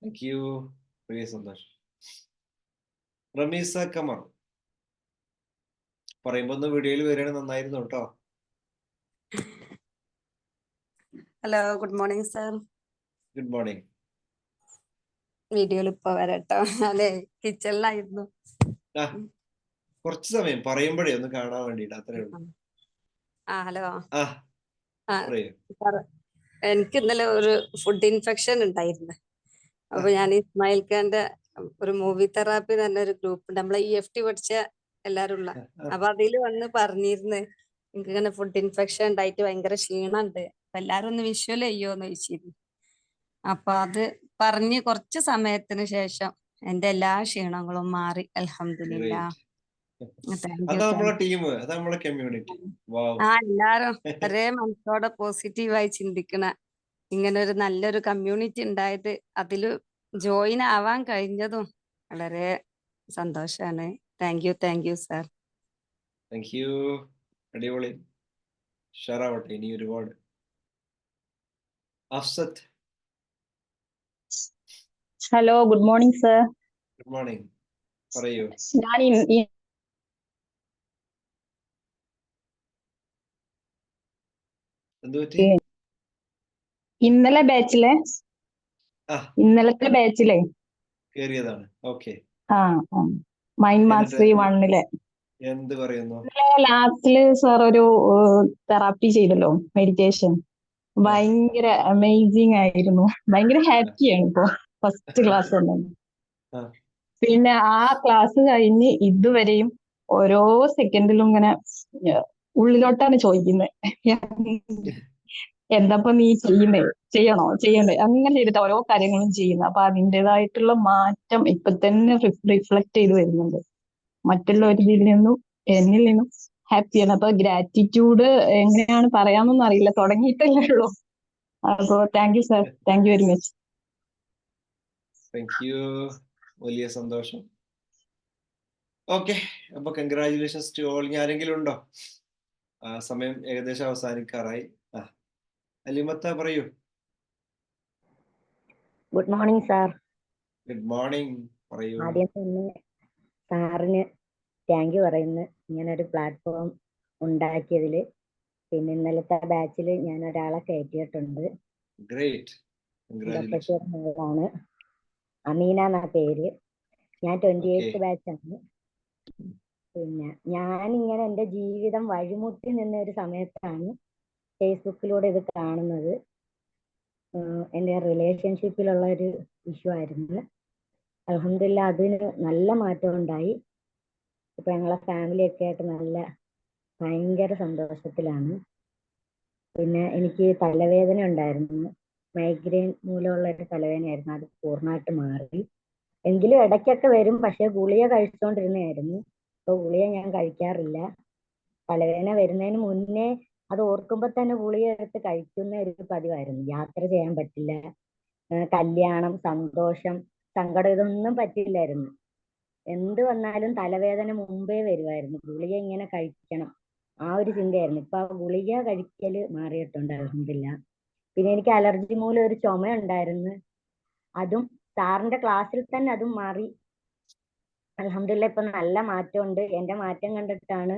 Thank U. വലിയ സന്തോഷം. റമീസ കമർ പറയുമ്പോ ഒന്ന് വീഡിയോയിൽ വരികയാണെങ്കിൽ നന്നായിരുന്നു കേട്ടോ. Hello, good morning sir. Good morning. വീഡിയോയിൽ ഇപ്പൊ വരട്ടോ. അതെ, കിച്ചണിലായിരുന്നു. കുറച്ച് സമയം പറയുമ്പോഴേ ഒന്ന് കാണാൻ വേണ്ടിട്ട് അത്രേ ഉള്ളൂ. ഹലോ. പറയൂ. എനിക്ക് ഇന്നലെ ഒരു ഫുഡ് ഇൻഫെക്ഷൻ ഉണ്ടായിരുന്നു. അപ്പൊ ഞാൻ ഇസ്മായിൽ ഖാന്റെ ഒരു മൂവി തെറാപ്പി തന്നെ ഒരു ഗ്രൂപ്പ് ഉണ്ട്, നമ്മളെ EFT പഠിച്ച എല്ലാരും ഉള്ള. അപ്പൊ അതില് വന്ന് പറഞ്ഞിരുന്നു എനിക്ക് ഇങ്ങനെ ഫുഡ് ഇൻഫെക്ഷൻ ഉണ്ടായിട്ട് ഭയങ്കര ക്ഷീണുണ്ട്, അപ്പൊ എല്ലാരും ഒന്ന് വിഷ്വൽ ചെയ്യോന്ന് ചോദിച്ചിരുന്നു. അപ്പൊ അത് പറഞ്ഞ് കുറച്ച് സമയത്തിന് ശേഷം എന്റെ എല്ലാ ക്ഷീണങ്ങളും മാറി. അൽഹംദുലില്ലാ. എല്ലാരും ഒരേ മനസ്സോടെ പോസിറ്റീവായി ചിന്തിക്കണ ഇങ്ങനെ ഒരു നല്ലൊരു കമ്മ്യൂണിറ്റി ഉണ്ടായത്, അതില് ജോയിൻ ആവാൻ കഴിഞ്ഞതും വളരെ സന്തോഷാണ്. Thank you sir. Thank U. അടിപൊളി. ഷെയറാവട്ടെ ഇനി ഒരുപാട്. Afsath. Hello, good morning sir. Good morning. പറയൂ. ഞാൻ ഇന്നലത്തെ ബാച്ചിലെ കേറിയതാണ്. ഓക്കെ. മൈൻഡ് മാസ്റ്ററി 1 എന്ത് പറയുന്നു? ലാസ്റ്റില് സാർ ഒരു തെറാപ്പി ചെയ്തല്ലോ, മെഡിറ്റേഷൻ. ഭയങ്കര അമേസിങ് ആയിരുന്നു. ഭയങ്കര ഹാപ്പിയാണ് ഇപ്പൊ ഫസ്റ്റ് ക്ലാസ് തന്നെ. പിന്നെ ആ ക്ലാസ് കഴിഞ്ഞ് ഇതുവരെയും ഓരോ സെക്കൻഡിലും ഇങ്ങനെ ഉള്ളിലോട്ടാണ് ചോദിക്കുന്നത്, എന്താ നീ ചെയ്യണ്ടേ അങ്ങനെ ചെയ്തിട്ട് ഓരോ കാര്യങ്ങളും ചെയ്യുന്നത്. അപ്പൊ അതിൻ്റെതായിട്ടുള്ള മാറ്റം ഇപ്പൊ തന്നെ റിഫ്ലക്ട് ചെയ്ത് വരുന്നുണ്ട്. മറ്റുള്ളവരിൽ നിന്നും എന്നിൽ നിന്നും ഹാപ്പിയാണ്. അപ്പൊ ഗ്രാറ്റിറ്റ്യൂഡ് എങ്ങനെയാണ് പറയാമെന്നൊന്നും അറിയില്ല, തുടങ്ങിയിട്ടല്ലേ ഉള്ളൂ. അപ്പൊ thank you sir, thank you very much. Thank you. വലിയ സന്തോഷം. ഓക്കെ, അപ്പൊ കൺഗ്രാജുലേഷൻസ് ടു ഓൾ. ഇനി ആരെങ്കിലും ഉണ്ടോ? സമയം ഏകദേശം അവസാനിക്കാറായി. അലിമത്ത പറയൂ. Good morning sir. Good morning. പറയൂ. ആദ്യം തന്നെ സാറിന് താങ്ക് യു പറയുന്നു, ഇങ്ങനെ ഒരു പ്ലാറ്റ്ഫോം ഉണ്ടാക്കിയതില്. പിന്നെ ഇന്നലത്തെ ബാച്ചിൽ ഞാൻ ഒരാളെ കയറ്റിയിട്ടുണ്ട്. മോളാണ്, അമീന എന്നാ പേര്. ഞാൻ 28th ബാച്ചാണ്. പിന്നെ ഞാനിങ്ങനെ എൻ്റെ ജീവിതം വഴിമുട്ടി നിന്ന ഒരു സമയത്താണ് ഫേസ്ബുക്കിലൂടെ ഇത് കാണുന്നത്. എൻ്റെ റിലേഷൻഷിപ്പിലുള്ള ഒരു ഇഷ്യൂ ആയിരുന്നു. അൽഹംദുലില്ലാ അതിന് നല്ല മാറ്റം ഉണ്ടായി. ഇപ്പൊ ഞങ്ങളെ ഫാമിലിയൊക്കെ ആയിട്ട് ഭയങ്കര സന്തോഷത്തിലാണ്. പിന്നെ എനിക്ക് തലവേദന ഉണ്ടായിരുന്നു, മൈഗ്രെയിൻ മൂലമുള്ള ഒരു തലവേദനയായിരുന്നു. അത് പൂർണ്ണമായിട്ട് മാറി. എങ്കിലും ഇടയ്ക്കൊക്കെ വരും, പക്ഷെ ഗുളിക കഴിച്ചുകൊണ്ടിരുന്നതായിരുന്നു. ഇപ്പൊ ഗുളിക ഞാൻ കഴിക്കാറില്ല. തലവേദന വരുന്നതിന് മുന്നേ അത് ഓർക്കുമ്പോ തന്നെ ഗുളിക എടുത്ത് കഴിക്കുന്ന ഒരു പതിവായിരുന്നു. യാത്ര ചെയ്യാൻ പറ്റില്ല, കല്യാണം, സന്തോഷം, സങ്കടം ഇതൊന്നും പറ്റില്ലായിരുന്നു. എന്ത് വന്നാലും തലവേദന മുമ്പേ വരുമായിരുന്നു. ഗുളിക ഇങ്ങനെ കഴിക്കണം, ആ ഒരു ചിന്തയായിരുന്നു. ഇപ്പൊ ആ ഗുളിക കഴിക്കല് മാറിയിട്ടുണ്ട് അൽഹംദുലില്ലാ. പിന്നെ എനിക്ക് അലർജി മൂലം ഒരു ചുമ ഉണ്ടായിരുന്നു, അതും സാറിന്റെ ക്ലാസ്സിൽ തന്നെ അതും മാറി. അൽഹംദുലില്ലാ ഇപ്പൊ നല്ല മാറ്റമുണ്ട്. എന്റെ മാറ്റം കണ്ടിട്ടാണ്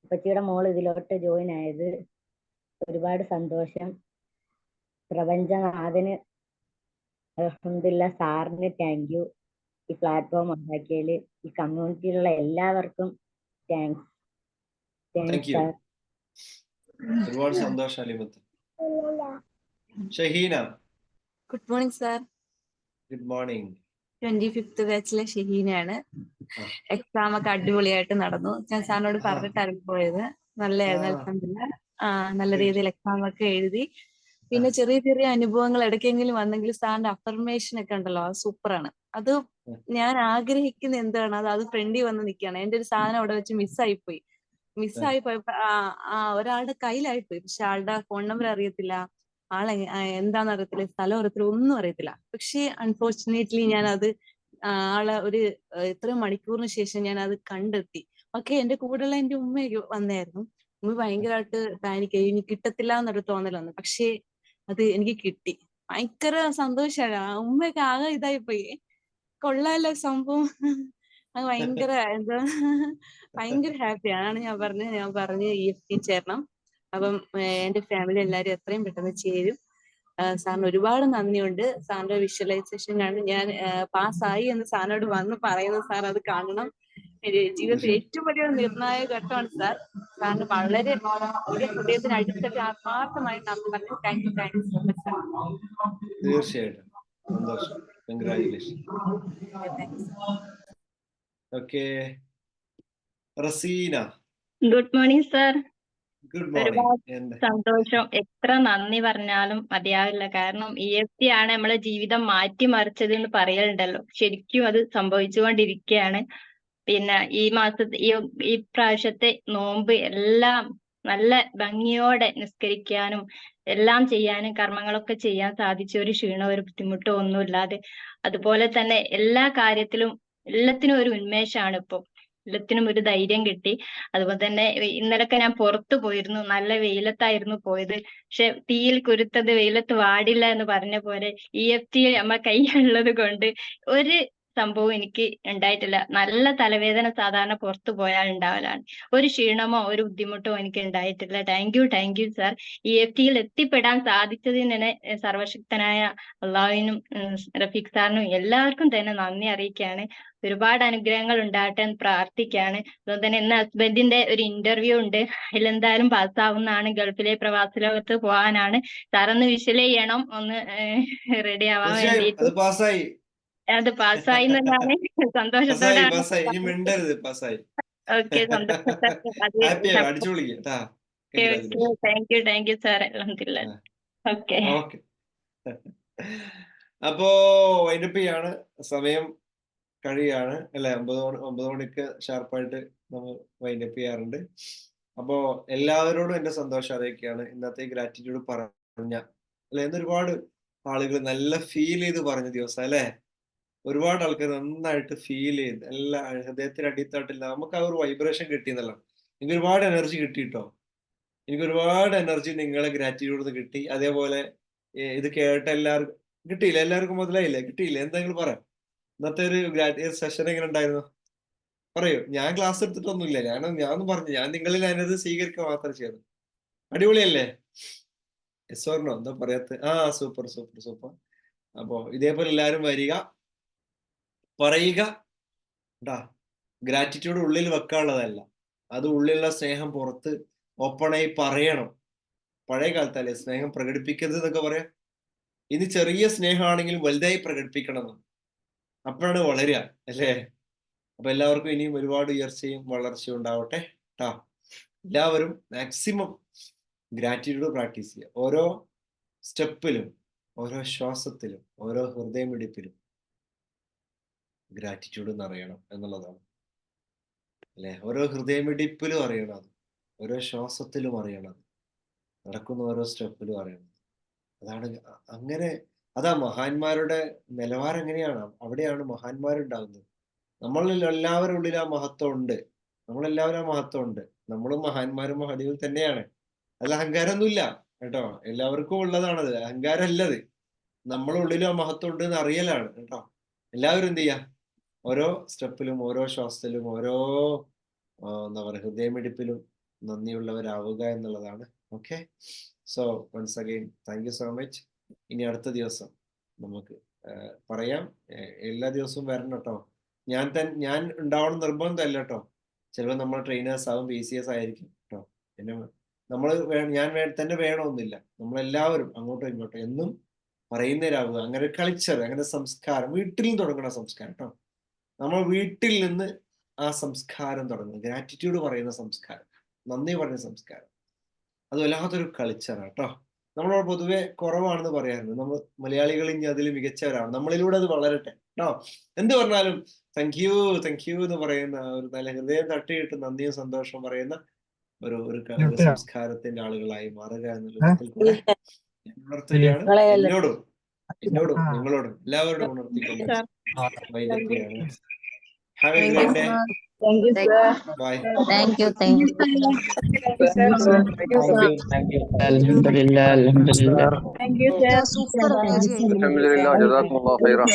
ഉപ്പച്ചിയുടെ മോള് ഇതിലോട്ട് ജോയിൻ ആയത്. ഒരുപാട് സന്തോഷം. പ്രപഞ്ചനാഥന് അൽഹംദുലില്ലാ, സാറിന് താങ്ക് യു. ഈ പ്ലാറ്റ്ഫോം ഉണ്ടാക്കിയതില് ഈ കമ്മ്യൂണിറ്റിയിലുള്ള എല്ലാവർക്കും താങ്ക്സ്. Thank you. സാർ. ഒരുപാട് സന്തോഷം Alimath. Shaheena. Good morning sir. Good morning. 25th ബാച്ചിലെ ഷഹീനയാണ്. എക്സാം ഒക്കെ അടിപൊളിയായിട്ട് നടന്നു. ഞാൻ സാറിനോട് പറഞ്ഞിട്ടാണ് പോയത്. നല്ലതായിരുന്നു അൽഹംദുലില്ലാ. നല്ല രീതിയിൽ എക്സാം ഒക്കെ എഴുതി. പിന്നെ ചെറിയ ചെറിയ അനുഭവങ്ങൾ ഇടയ്ക്കെങ്കിലും വന്നെങ്കിൽ സാറിന്റെ അഫർമേഷൻ ഒക്കെ ഉണ്ടല്ലോ, അത് സൂപ്പറാണ്. അത് ഞാൻ ആഗ്രഹിക്കുന്ന എന്താണ് അത് ഫ്രണ്ടിൽ വന്ന് നിൽക്കുകയാണ്. എന്റെ ഒരു സാധനം അവിടെ വെച്ച് മിസ്സായി പോയപ്പോ ഒരാളുടെ കയ്യിലായിപ്പോയി. പക്ഷെ ആളുടെ ഫോൺ നമ്പർ അറിയത്തില്ല, എന്താണെന്ന് അറിയത്തില്ല, സ്ഥലം അറിയത്തില്ല, ഒന്നും അറിയത്തില്ല. പക്ഷെ അൺഫോർച്ചുനേറ്റ്ലി ഞാൻ അത് ആളെ ഒരു എത്രയോ മണിക്കൂറിന് ശേഷം ഞാൻ അത് കണ്ടെത്തി. ഓക്കെ, എന്റെ കൂടെയുള്ള എന്റെ ഉമ്മയൊക്കെ വന്നായിരുന്നു. ഉമ്മ ഭയങ്കരമായിട്ട് പാനിക് ആയി, ഇനി കിട്ടത്തില്ല എന്നൊരു തോന്നൽ വന്നു. പക്ഷേ അത് എനിക്ക് കിട്ടി. ഭയങ്കര സന്തോഷമാണ്. ഉമ്മയൊക്കെ ആകെ ഇതായിപ്പോയി, കൊള്ളാലോ സംഭവം. അത് ഭയങ്കര എന്താ ഭയങ്കര ഹാപ്പിയാണ്. ഞാൻ പറഞ്ഞ് EFT ചേരണം. അപ്പം എന്റെ ഫാമിലി എല്ലാരും എത്രയും പെട്ടെന്ന് ചേരും. സാറിന് ഒരുപാട് നന്ദിയുണ്ട്. സാറിന്റെ വിഷ്വലൈസേഷൻ കണ്ട് ഞാൻ പാസ്സായി എന്ന് സാറിനോട് വന്ന് പറയുന്നത്. സാർ അത് കാണണം. ജീവിതത്തിൽ ഏറ്റവും വലിയ നിർണായക ഘട്ടമാണ് സാർ. സാറിന് വളരെ ഹൃദയത്തിന് അടിത്തട്ട് ആത്മാർത്ഥമായി നന്ദി പറഞ്ഞു. Thank you so much sir. തീർച്ചയായിട്ടും സന്തോഷം. Congratulation. Okay, Raseena. Good morning sir. Good ഒരുപാട് മോർണിംഗ്. സന്തോഷം. എത്ര നന്ദി പറഞ്ഞാലും മതിയാവില്ല. കാരണം EFT ആണ് നമ്മളെ ജീവിതം മാറ്റിമറിച്ചത് എന്ന് പറയലുണ്ടല്ലോ. ശരിക്കും അത് സംഭവിച്ചുകൊണ്ടിരിക്കുകയാണ്. പിന്നെ ഈ പ്രാവശ്യത്തെ നോമ്പ് എല്ലാം നല്ല ഭംഗിയോടെ നിസ്കരിക്കാനും എല്ലാം ചെയ്യാനും കർമ്മങ്ങളൊക്കെ ചെയ്യാൻ സാധിച്ച ഒരു ക്ഷീണോ ഒരു ബുദ്ധിമുട്ടോ ഒന്നുമില്ലാതെ, അതുപോലെ തന്നെ എല്ലാ കാര്യത്തിലും എല്ലാത്തിനും ഒരു ഉന്മേഷമാണ് ഇപ്പൊ. എല്ലാത്തിനും ഒരു ധൈര്യം കിട്ടി. അതുപോലെ തന്നെ ഇന്നലൊക്കെ ഞാൻ പുറത്തു പോയിരുന്നു. നല്ല വെയിലത്തായിരുന്നു പോയത്. പക്ഷെ തീയിൽ കുരുത്തത് വെയിലത്ത് വാടില്ല എന്ന് പറഞ്ഞ പോലെ EFT നമ്മ കയ്യിലുള്ളത് കൊണ്ട് ഒരു സംഭവം എനിക്ക് ഉണ്ടായിട്ടില്ല. നല്ല തലവേദന സാധാരണ പുറത്തു പോയാൽ ഉണ്ടാവലാണ്. ഒരു ക്ഷീണമോ ഒരു ബുദ്ധിമുട്ടോ എനിക്ക് ഉണ്ടായിട്ടില്ല. Thank you sir. EFTയിൽ എത്തിപ്പെടാൻ സാധിച്ചതിന് തന്നെ സർവശക്തനായ അള്ളാഹുവിനും റഫീഖ് സാറിനും എല്ലാവർക്കും തന്നെ നന്ദി അറിയിക്കുകയാണ്. ഒരുപാട് അനുഗ്രഹങ്ങൾ ഉണ്ടാകട്ടെ എന്ന് പ്രാർത്ഥിക്കുകയാണ്. അതുപോലെ തന്നെ ഇന്ന് ഹസ്ബൻഡിന്റെ ഒരു ഇന്റർവ്യൂ ഉണ്ട്. അതിലെന്തായാലും പാസ്സാവുന്നതാണ്. ഗൾഫിലെ പ്രവാസ ലോകത്ത് പോകാനാണ്. സാറൊന്ന് വിഷ്വൽ ചെയ്യണം, ഒന്ന് റെഡി ആവാൻ വേണ്ടിയിട്ട്. അത് പാസ്സായി എന്നാണ് സന്തോഷത്തോടെ. ഓക്കെ, സന്തോഷത്തോടെ. Thank you sir. അൽഹംദുലില്ലാ. ഓക്കെ. അപ്പോ വൈൻഡപ്പ് ചെയ്യാണ്. സമയം കഴിയാണ് അല്ലെ? 9 മണിക്ക് ഷാർപ്പായിട്ട് നമ്മൾ വൈൻഡപ്പ് ചെയ്യാറുണ്ട്. അപ്പോ എല്ലാവരോടും എന്റെ സന്തോഷം അറിയിക്കുകയാണ്. ഇന്നത്തെ ഗ്രാറ്റിറ്റ്യൂഡ് പറഞ്ഞ അല്ലെ, ഒരുപാട് ആളുകൾ നല്ല ഫീൽ ചെയ്ത് പറഞ്ഞ ദിവസം അല്ലെ. ഒരുപാട് ആൾക്കാർ നന്നായിട്ട് ഫീൽ ചെയ്ത് എല്ലാ ഹൃദയത്തിന് അടിത്തട്ടിൽ നമുക്ക് ആ ഒരു വൈബ്രേഷൻ കിട്ടിയെന്നല്ലോ. എനിക്ക് ഒരുപാട് എനർജി കിട്ടിട്ടോ. എനിക്ക് ഒരുപാട് എനർജി നിങ്ങളെ ഗ്രാറ്റിറ്റ്യൂഡ് കിട്ടി. അതേപോലെ ഇത് കേട്ട എല്ലാവർക്കും കിട്ടിയില്ല? എല്ലാവർക്കും മുതലായില്ലേ? കിട്ടിയില്ല? എന്തെങ്കിലും പറയാം. ഇന്നത്തെ ഒരു സെഷൻ എങ്ങനെ ഉണ്ടായിരുന്നു? പറയൂ. ഞാൻ ക്ലാസ് എടുത്തിട്ടൊന്നുമില്ല. ഞാനൊന്നും പറഞ്ഞു. ഞാൻ നിങ്ങളിൽ എനർജി സ്വീകരിക്കുക മാത്രം ചെയ്തു. അടിപൊളിയല്ലേ? Yes or no? എന്താ പറയാത്ത? Super super super. അപ്പോ ഇതേപോലെ എല്ലാവരും വരിക, പറയുക. ഗ്രാറ്റിറ്റ്യൂഡ് ഉള്ളിൽ വെക്കാനുള്ളതല്ല, അത് ഉള്ളിലുള്ള സ്നേഹം പുറത്ത് ഓപ്പണായി പറയണം. പഴയ കാലത്തല്ലേ സ്നേഹം പ്രകടിപ്പിക്കരുത് എന്നൊക്കെ പറയാം. ഇനി ചെറിയ സ്നേഹമാണെങ്കിലും വലുതായി പ്രകടിപ്പിക്കണം. അപ്പോഴാണ് വളരുക അല്ലേ? അപ്പൊ എല്ലാവർക്കും ഇനിയും ഒരുപാട് ഉയർച്ചയും വളർച്ചയും ഉണ്ടാവട്ടെ ട്ടാ. എല്ലാവരും മാക്സിമം ഗ്രാറ്റിറ്റ്യൂഡ് പ്രാക്ടീസ് ചെയ്യുക. ഓരോ സ്റ്റെപ്പിലും, ഓരോ ശ്വാസത്തിലും, ഓരോ ഹൃദയമിടിപ്പിലും ഗ്രാറ്റിറ്റ്യൂഡ് എന്നറിയണം എന്നുള്ളതാണ് അല്ലെ? ഓരോ ഹൃദയമിടിപ്പിലും അറിയണം അത്, ഓരോ ശ്വാസത്തിലും അറിയണം. നടക്കുന്ന ഓരോ സ്റ്റെപ്പിലും അറിയണം. അതാണ് അങ്ങനെ അതാ മഹാന്മാരുടെ നിലവാരം എങ്ങനെയാണ്, അവിടെയാണ് മഹാന്മാരുണ്ടാകുന്നത്. നമ്മളിൽ എല്ലാവരുടെ ഉള്ളിൽ ആ മഹത്വം ഉണ്ട്, നമ്മളെല്ലാവരും ആ മഹത്വം ഉണ്ട്. നമ്മളും മഹാന്മാരും മഹതികൾ തന്നെയാണ്. അതിൽ അഹങ്കാരമൊന്നുമില്ല കേട്ടോ, എല്ലാവർക്കും ഉള്ളതാണത്, അഹങ്കാരമല്ലത്. നമ്മളുള്ളിലും ആ മഹത്വം ഉണ്ട് എന്ന് അറിയലാണ് കേട്ടോ. എല്ലാവരും എന്ത് ചെയ്യാ, ഓരോ സ്റ്റെപ്പിലും ഓരോ ശ്വാസത്തിലും ഓരോ എന്താ പറയുക ഹൃദയമിടിപ്പിലും നന്ദിയുള്ളവരാവുക എന്നുള്ളതാണ്. Okay, so once again thank you so much. ഇനി അടുത്ത ദിവസം നമുക്ക് പറയാം. എല്ലാ ദിവസവും വരണം കേട്ടോ. ഞാൻ ഉണ്ടാവണം നിർബന്ധമല്ല കേട്ടോ. ചിലപ്പോൾ നമ്മൾ ട്രെയിനേഴ്സ് ആവും, PCS ആയിരിക്കും കേട്ടോ. പിന്നെ ഞാൻ തന്നെ വേണമെന്നില്ല. നമ്മളെല്ലാവരും അങ്ങോട്ടും ഇങ്ങോട്ടും എന്നും പറയുന്നവരാവുക. അങ്ങനെ കൾച്ചർ, അങ്ങനെ സംസ്കാരം വീട്ടിൽ തുടങ്ങുന്ന സംസ്കാരം കേട്ടോ. നമ്മൾ വീട്ടിൽ നിന്ന് ആ സംസ്കാരം തുടങ്ങുന്നത്, ഗ്രാറ്റിറ്റ്യൂഡ് പറയുന്ന സംസ്കാരം, നന്ദി പറയുന്ന സംസ്കാരം, അത് വല്ലാത്തൊരു കൾച്ചറാണ് കേട്ടോ. നമ്മളോട് പൊതുവെ കുറവാണെന്ന് പറയാറുണ്ട്. നമ്മൾ മലയാളികൾ ഇനി അതിൽ മികച്ചവരാണ്. നമ്മളിലൂടെ അത് വളരട്ടെ കേട്ടോ. എന്ത് പറഞ്ഞാലും താങ്ക് യു എന്ന് പറയുന്ന ഒരു നല്ല ഹൃദയം തട്ടിയിട്ട് നന്ദിയും സന്തോഷവും പറയുന്ന ഒരു സംസ്കാരത്തിന്റെ ആളുകളായി മാറുക എന്നുള്ള ഉണർത്തുകയാണ്. എന്നോടും നിങ്ങളോടും എല്ലാവരോടും ഉണർത്തിക്കൊണ്ട് വൈകിയാണ്. Have a great day. Thank you, sir. Bye. Thank you, sir. Alhamdulillah. Thank you, sir. Super. Alhamdulillah, jazakumullah khairan.